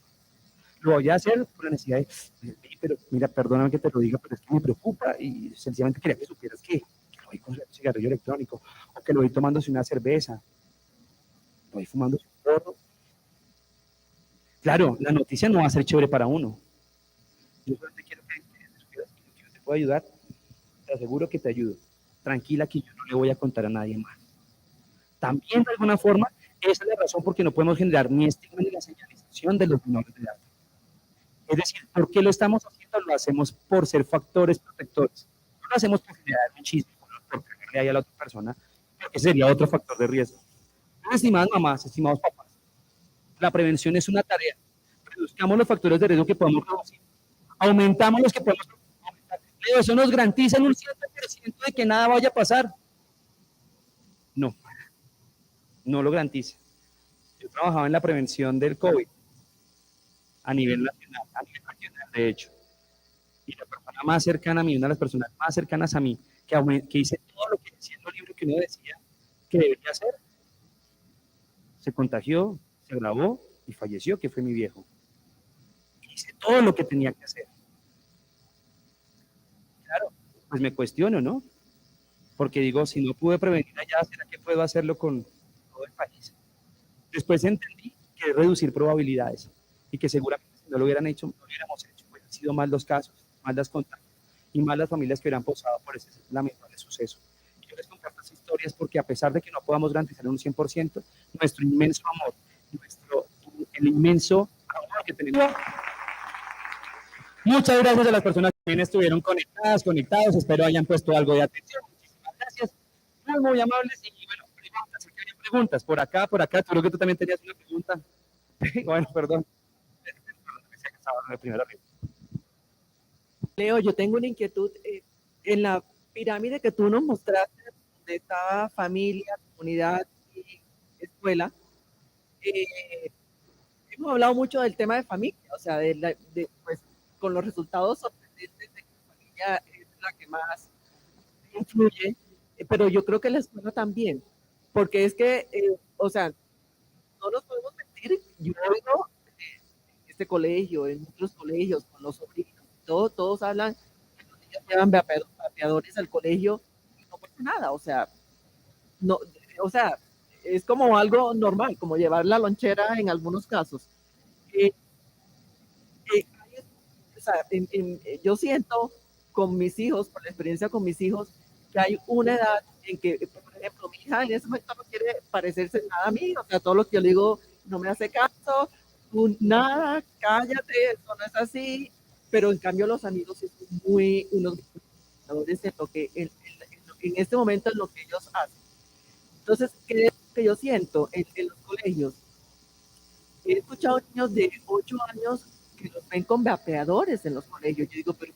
Lo voy a hacer por la necesidad de, pero mira, perdóname que te lo diga, pero es que me preocupa y sencillamente quería que supieras que lo vi con un cigarrillo electrónico, o que lo vi tomándose una cerveza, lo vi fumándose un porro. Claro, la noticia no va a ser chévere para uno. Yo solamente quiero que supieras que yo te puedo ayudar, te aseguro que te ayudo. Tranquila que yo no le voy a contar a nadie más. También de alguna forma, esa es la razón por qué no podemos generar ni estigma ni la señalización de los menores de edad. Es decir, ¿por qué lo estamos haciendo? Lo hacemos por ser factores protectores. No lo hacemos por generar un chisme, por pegarle ahí a la otra persona, porque sería otro factor de riesgo. Estimadas mamás, estimados papás, la prevención es una tarea. Reduzcamos los factores de riesgo que podemos reducir. Aumentamos los que podemos aumentar. Pero eso nos garantiza un 100% de que nada vaya a pasar. No, no lo garantiza. Yo trabajaba en la prevención del COVID a nivel nacional, de hecho. Y la persona más cercana a mí, una de las personas más cercanas a mí, que hice todo lo que decía en el libro que uno decía que debería hacer, se contagió, se grabó y falleció, que fue mi viejo. Hice todo lo que tenía que hacer. Claro, pues me cuestiono, ¿no? Porque digo, si no pude prevenir allá, ¿será que puedo hacerlo con todo el país? Después entendí que es reducir probabilidades y que seguramente si no lo hubieran hecho, no lo hubiéramos hecho. Pues, sido más los casos, más las contagios y más las familias que hubieran pasado por ese lamentable suceso. Yo les comparto estas historias porque a pesar de que no podamos garantizar un 100%, nuestro inmenso amor, el inmenso amor que tenemos. Muchas gracias a las personas que también estuvieron conectados, espero hayan puesto algo de atención. Muchísimas gracias, muy amables y bueno, preguntas, ¿qué hay preguntas? Por acá, creo que tú también tenías una pregunta. Bueno, perdón. Leo, yo tengo una inquietud. En la pirámide que tú nos mostraste, donde estaba familia, comunidad y escuela, hemos hablado mucho del tema de familia, o sea, pues, con los resultados sorprendentes de que la familia es la que más influye, pero yo creo que la escuela también, porque es que, o sea, no nos podemos mentir, yo oigo en este colegio, en otros colegios, con los sobrinos, todos hablan que los niños llevan vapeadores al colegio y no pasa nada, o sea, no, o sea, es como algo normal, como llevar la lonchera en algunos casos. O sea, yo siento con mis hijos, por la experiencia con mis hijos, que hay una edad en que, por ejemplo, mi hija en ese momento no quiere parecerse nada a mí, o sea, todo lo que yo le digo no me hace caso, tú nada, cállate, eso no es así, pero en cambio los amigos son muy unos en lo que en este momento en lo que ellos hacen. Entonces, ¿qué es lo que yo siento en los colegios? He escuchado niños de 8 años que los ven con vapeadores en los colegios. Yo digo, pero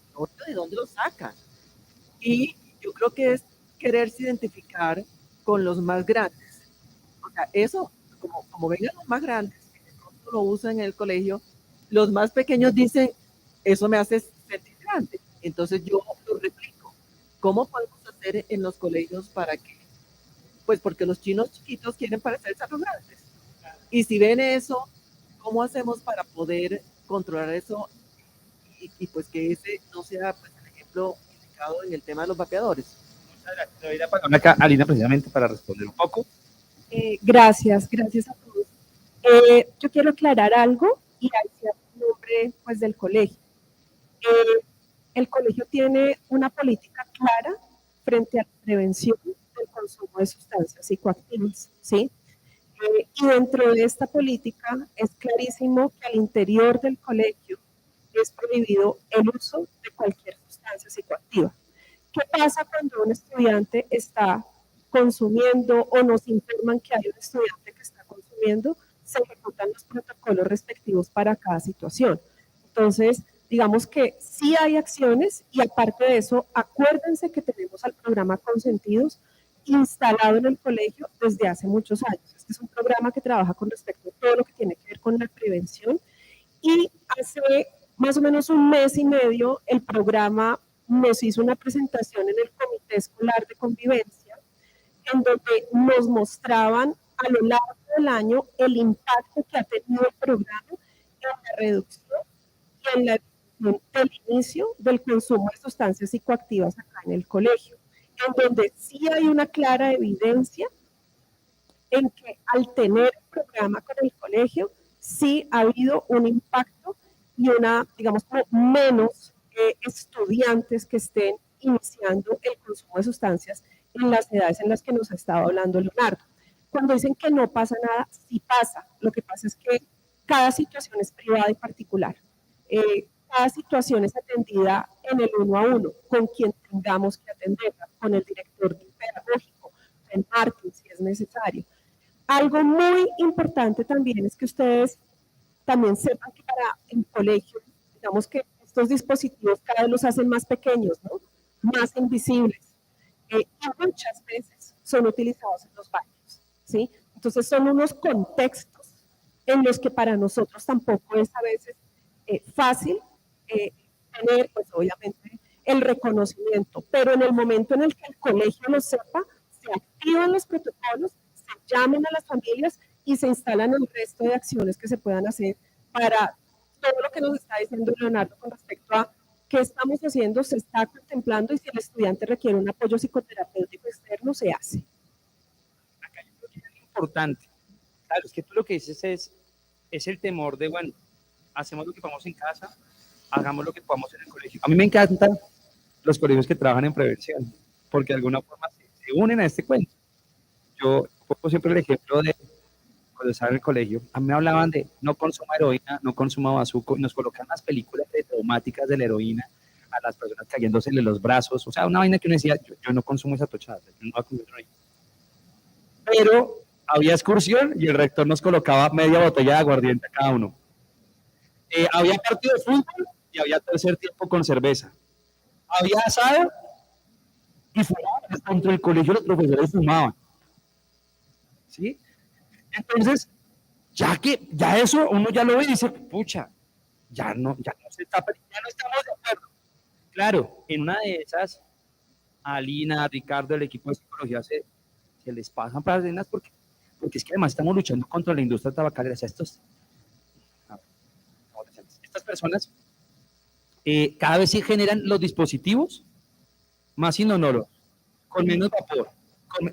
¿de dónde los sacan? Y yo creo que es quererse identificar con los más grandes. O sea, eso, como vengan los más grandes, que de pronto lo usan en el colegio, los más pequeños dicen, eso me hace sentir grande. Entonces yo lo replico. ¿Cómo podemos hacer en los colegios para que, pues porque los chinos chiquitos quieren parecerse a los grandes? Y si ven eso, ¿cómo hacemos para poder controlar eso y pues que ese no sea pues, el ejemplo indicado en el tema de los vapeadores? Muchas gracias. Le doy la palabra acá a Alina precisamente para responder un poco. Gracias a todos. Yo quiero aclarar algo y ahí sea el nombre pues, del colegio. El colegio tiene una política clara frente a la prevención del consumo de sustancias psicoactivas, ¿sí? Y dentro de esta política es clarísimo que al interior del colegio es prohibido el uso de cualquier sustancia psicoactiva. ¿Qué pasa cuando un estudiante está consumiendo o nos informan que hay un estudiante que está consumiendo? Se ejecutan los protocolos respectivos para cada situación. Entonces, digamos que sí hay acciones y aparte de eso, acuérdense que tenemos al programa Consentidos instalado en el colegio desde hace muchos años. Este es un programa que trabaja con respecto a todo lo que tiene que ver con la prevención y hace más o menos un mes y medio el programa nos hizo una presentación en el Comité Escolar de Convivencia en donde nos mostraban a lo largo del año el impacto que ha tenido el programa en la reducción y en la del inicio del consumo de sustancias psicoactivas acá en el colegio, en donde sí hay una clara evidencia en que al tener el programa con el colegio, sí ha habido un impacto y una, digamos, como menos estudiantes que estén iniciando el consumo de sustancias en las edades en las que nos ha estado hablando Leonardo. Cuando dicen que no pasa nada, sí pasa. Lo que pasa es que cada situación es privada y particular. Cada situación es atendida en el 1 a 1, con quien tengamos que atenderla, con el director pedagógico, en marketing, si es necesario. Algo muy importante también es que ustedes también sepan que para el colegio, digamos que estos dispositivos cada vez los hacen más pequeños, ¿no? Más invisibles. Y muchas veces son utilizados en los baños, ¿sí? Entonces son unos contextos en los que para nosotros tampoco es a veces fácil tener, pues obviamente, el reconocimiento, pero en el momento en el que el colegio lo sepa, se activan los protocolos, se llaman a las familias y se instalan el resto de acciones que se puedan hacer para todo lo que nos está diciendo Leonardo con respecto a qué estamos haciendo, se está contemplando y si el estudiante requiere un apoyo psicoterapéutico externo, se hace. Acá yo creo que es importante. Claro, es que tú lo que dices es el temor de, bueno, hacemos lo que vamos en casa, hagamos lo que podamos en el colegio. A mí me encantan los colegios que trabajan en prevención, porque de alguna forma se unen a este cuento. Yo pongo siempre el ejemplo de cuando estaba en el colegio, a mí me hablaban de no consuma heroína, no consuma bazuco, y nos colocan las películas de traumáticas de la heroína a las personas cayéndosele los brazos, o sea, una vaina que uno decía, yo no consumo esa tochada, yo no voy a consumir heroína. Pero había excursión y el rector nos colocaba media botella de aguardiente a cada uno. Había partido de fútbol y había tercer tiempo con cerveza. Había asado y fumaban. Dentro del colegio los profesores fumaban. ¿Sí? Entonces, ya eso uno ya lo ve y dice, pucha, ya no estamos de acuerdo. Claro, en una de esas, a Alina, a Ricardo, el equipo de psicología se les pasan para las venas porque es que además estamos luchando contra la industria tabacalera. O sea, estas personas cada vez se generan los dispositivos más inonoros, con menos vapor.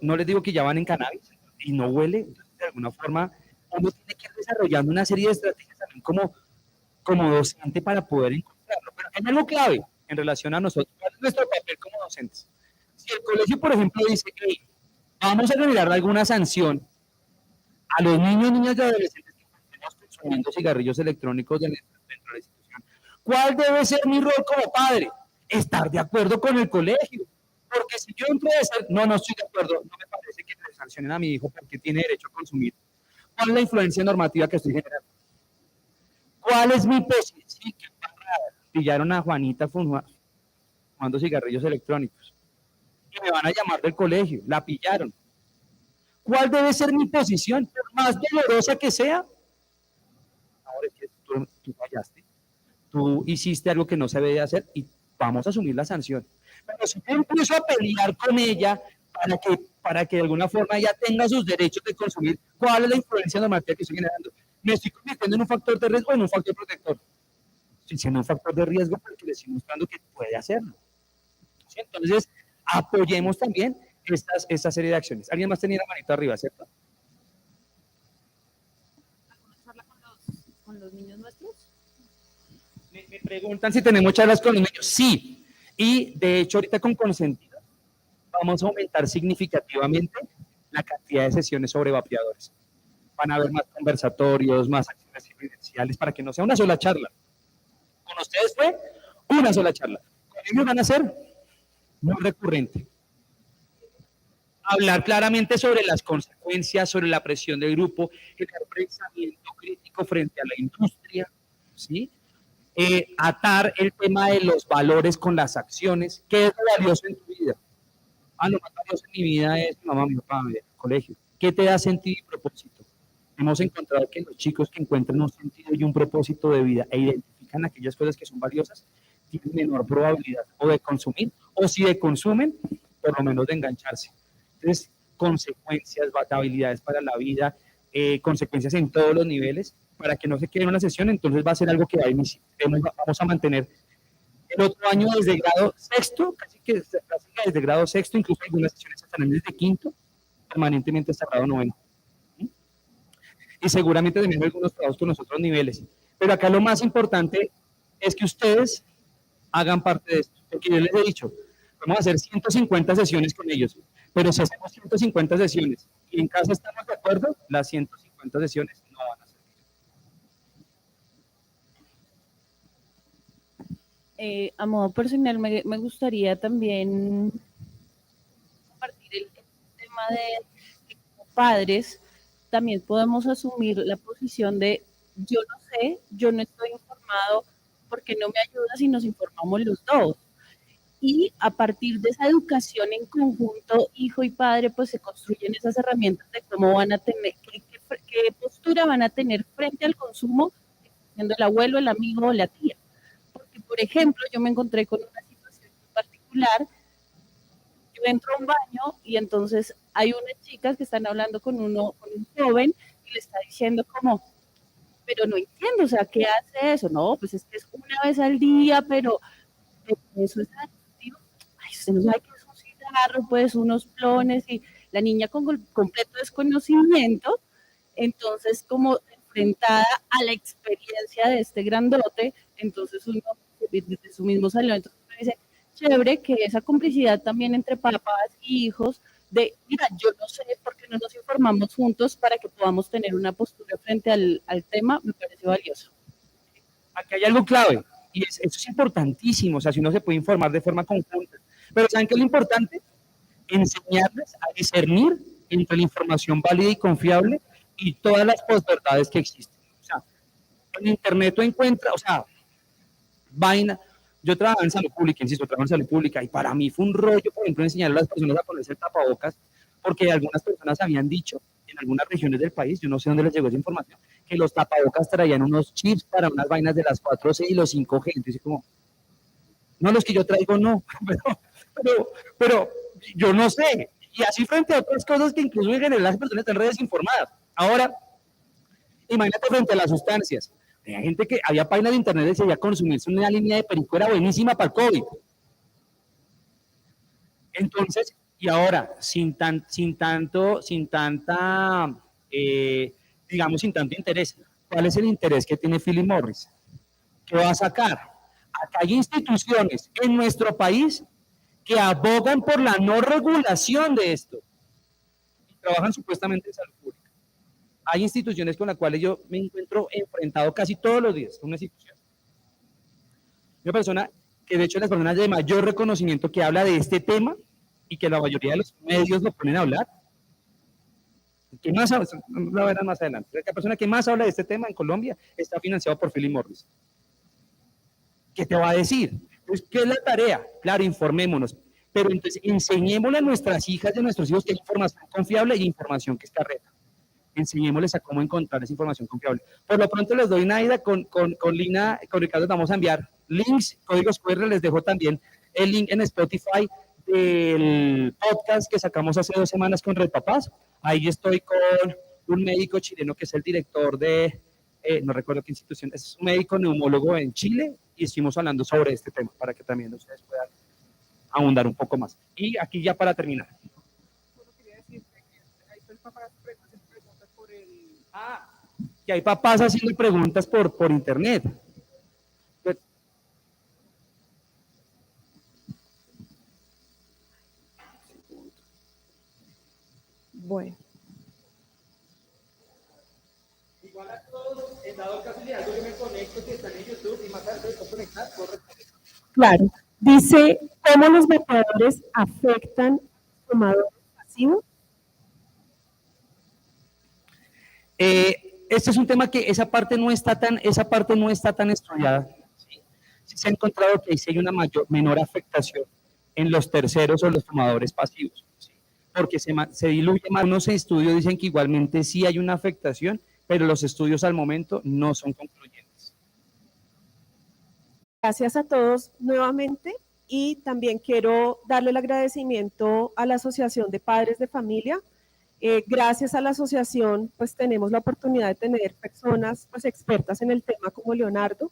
No les digo que ya van en cannabis y no huele, de alguna forma uno tiene que ir desarrollando una serie de estrategias también como docente para poder encontrarlo. Pero hay algo clave en relación a nosotros. ¿Cuál es nuestro papel como docentes? Si el colegio, por ejemplo, dice que vamos a generar alguna sanción a los niños, niñas y adolescentes que estemos consumiendo cigarrillos electrónicos dentro de la institución, ¿cuál debe ser mi rol como padre? Estar de acuerdo con el colegio. Porque si yo entro a decir, no estoy de acuerdo, no me parece que le sancionen a mi hijo porque tiene derecho a consumir. ¿Cuál es la influencia normativa que estoy generando? ¿Cuál es mi posición? Sí, qué parrada. Pillaron a Juanita fumando cigarrillos electrónicos. Y me van a llamar del colegio. La pillaron. ¿Cuál debe ser mi posición? Por más dolorosa que sea. Ahora es que tú fallaste. Tú hiciste algo que no se debe hacer y vamos a asumir la sanción. Pero si yo empiezo a pelear con ella para que de alguna forma ella tenga sus derechos de consumir, ¿cuál es la influencia normativa que estoy generando? Me estoy convirtiendo en un factor de riesgo o en un factor protector. Estoy siendo un factor de riesgo porque le estoy mostrando que puede hacerlo. ¿Sí? Entonces, apoyemos también esta serie de acciones. ¿Alguien más tenía la manito arriba, cierto? ¿Con los niños nuestros? Me preguntan si tenemos charlas con los niños. Sí. Y de hecho, ahorita con Consentido vamos a aumentar significativamente la cantidad de sesiones sobre vapeadores. Van a haber más conversatorios, más acciones evidenciales para que no sea una sola charla. Con ustedes fue una sola charla. Con ellos van a ser muy recurrente. Hablar claramente sobre las consecuencias, sobre la presión del grupo, el pensamiento crítico frente a la industria, ¿sí? Atar el tema de los valores con las acciones. ¿Qué es lo valioso en tu vida? Lo más valioso en mi vida es mi mamá, mi papá, el colegio. ¿Qué te da sentido y propósito? Hemos encontrado que los chicos que encuentran un sentido y un propósito de vida e identifican aquellas cosas que son valiosas, tienen menor probabilidad o de consumir, o si de consumen, por lo menos de engancharse. Entonces, consecuencias, habilidades para la vida, consecuencias en todos los niveles, para que no se quede en una sesión. Entonces va a ser algo que va a iniciar. Vamos a mantener el otro año desde grado sexto, casi que desde grado sexto, incluso algunas sesiones estarán desde quinto, permanentemente hasta grado noveno. Y seguramente también algunos trabajos con los otros niveles. Pero acá lo más importante es que ustedes hagan parte de esto, porque yo les he dicho, vamos a hacer 150 sesiones con ellos, pero si hacemos 150 sesiones y en casa estamos de acuerdo, las 150 sesiones no van a servir. A modo personal, me gustaría también compartir el tema de que como padres también podemos asumir la posición de yo no sé, yo no estoy informado, porque no me ayuda si nos informamos los dos. Y a partir de esa educación en conjunto, hijo y padre, pues se construyen esas herramientas de cómo van a tener, qué postura van a tener frente al consumo, siendo el abuelo, el amigo o la tía. Porque, por ejemplo, yo me encontré con una situación particular. Yo entro a un baño y entonces hay unas chicas que están hablando con un joven y le está diciendo como, pero no entiendo, o sea, ¿qué hace eso? No, pues es que es una vez al día, pero eso es adictivo. Ay, usted no sabe qué es un cigarro, pues unos plones, y la niña con completo desconocimiento, entonces como enfrentada a la experiencia de este grandote, entonces uno desde su mismo salón. Entonces me dice, chévere que esa complicidad también entre papás y hijos de, mira, yo no sé por qué no nos informamos juntos para que podamos tener una postura frente al tema, me parece valioso. Aquí hay algo clave, y eso es importantísimo, o sea, si uno se puede informar de forma conjunta. Pero ¿saben qué es lo importante? Enseñarles a discernir entre la información válida y confiable y todas las posverdades que existen. O sea, en Internet tú encuentras, o sea, vaina. Yo trabajaba en salud pública, insisto, trabajo en salud pública, y para mí fue un rollo, por ejemplo, enseñar a las personas a ponerse el tapabocas, porque algunas personas habían dicho, en algunas regiones del país, yo no sé dónde les llegó esa información, que los tapabocas traían unos chips para unas vainas de las 4C y los 5G. Entonces, como, no, los que yo traigo no, pero yo no sé. Y así frente a otras cosas que incluso en general las personas están desinformadas. Ahora, imagínate frente a las sustancias. Había gente que había páginas de internet que decía consumirse una línea de perico era buenísima para el COVID. Entonces, y ahora, sin tanto interés, ¿cuál es el interés que tiene Philip Morris? ¿Qué va a sacar? Acá hay instituciones en nuestro país que abogan por la no regulación de esto y trabajan supuestamente en salud pública. Hay instituciones con las cuales yo me encuentro enfrentado casi todos los días, una institución. Una persona que de hecho es las personas de mayor reconocimiento que habla de este tema y que la mayoría de los medios lo ponen a hablar. ¿Qué más habla? La verán más adelante. La persona que más habla de este tema en Colombia está financiado por Philip Morris. ¿Qué te va a decir? Pues, ¿qué es la tarea? Claro, informémonos. Pero entonces enseñémosle a nuestras hijas y a nuestros hijos que hay información confiable y información que es carreta. Enseñémosles a cómo encontrar esa información confiable. Por lo pronto les doy una ida con Lina, con Ricardo, vamos a enviar links, códigos QR, les dejo también el link en Spotify del podcast que sacamos hace 2 semanas con Red Papás. Ahí estoy con un médico chileno que es el director de, no recuerdo qué institución, es un médico neumólogo en Chile y estuvimos hablando sobre este tema para que también ustedes puedan ahondar un poco más. Y aquí ya para terminar. Que hay papás haciendo preguntas por internet. Bueno. Igual a todos, en dado caso de algo, yo me conecto, si están en YouTube y más tarde se pueden conectar, puedo responder. Claro. Dice, ¿cómo los vapeadores afectan a los fumadores pasivos? Este es un tema que esa parte no está tan estudiada. ¿Sí? Sí se ha encontrado que sí hay una menor afectación en los terceros o los fumadores pasivos, ¿sí? Porque se diluye más. Unos estudios dicen que igualmente sí hay una afectación, pero los estudios al momento no son concluyentes. Gracias a todos nuevamente y también quiero darle el agradecimiento a la Asociación de Padres de Familia. Gracias a la asociación, pues tenemos la oportunidad de tener personas pues, expertas en el tema como Leonardo.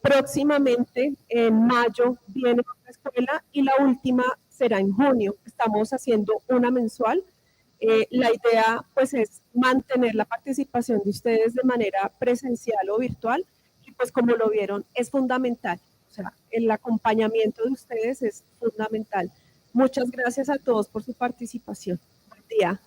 Próximamente, en mayo, viene otra escuela y la última será en junio. Estamos haciendo una mensual. La idea pues es mantener la participación de ustedes de manera presencial o virtual y pues como lo vieron es fundamental, o sea, el acompañamiento de ustedes es fundamental. Muchas gracias a todos por su participación. Buen día.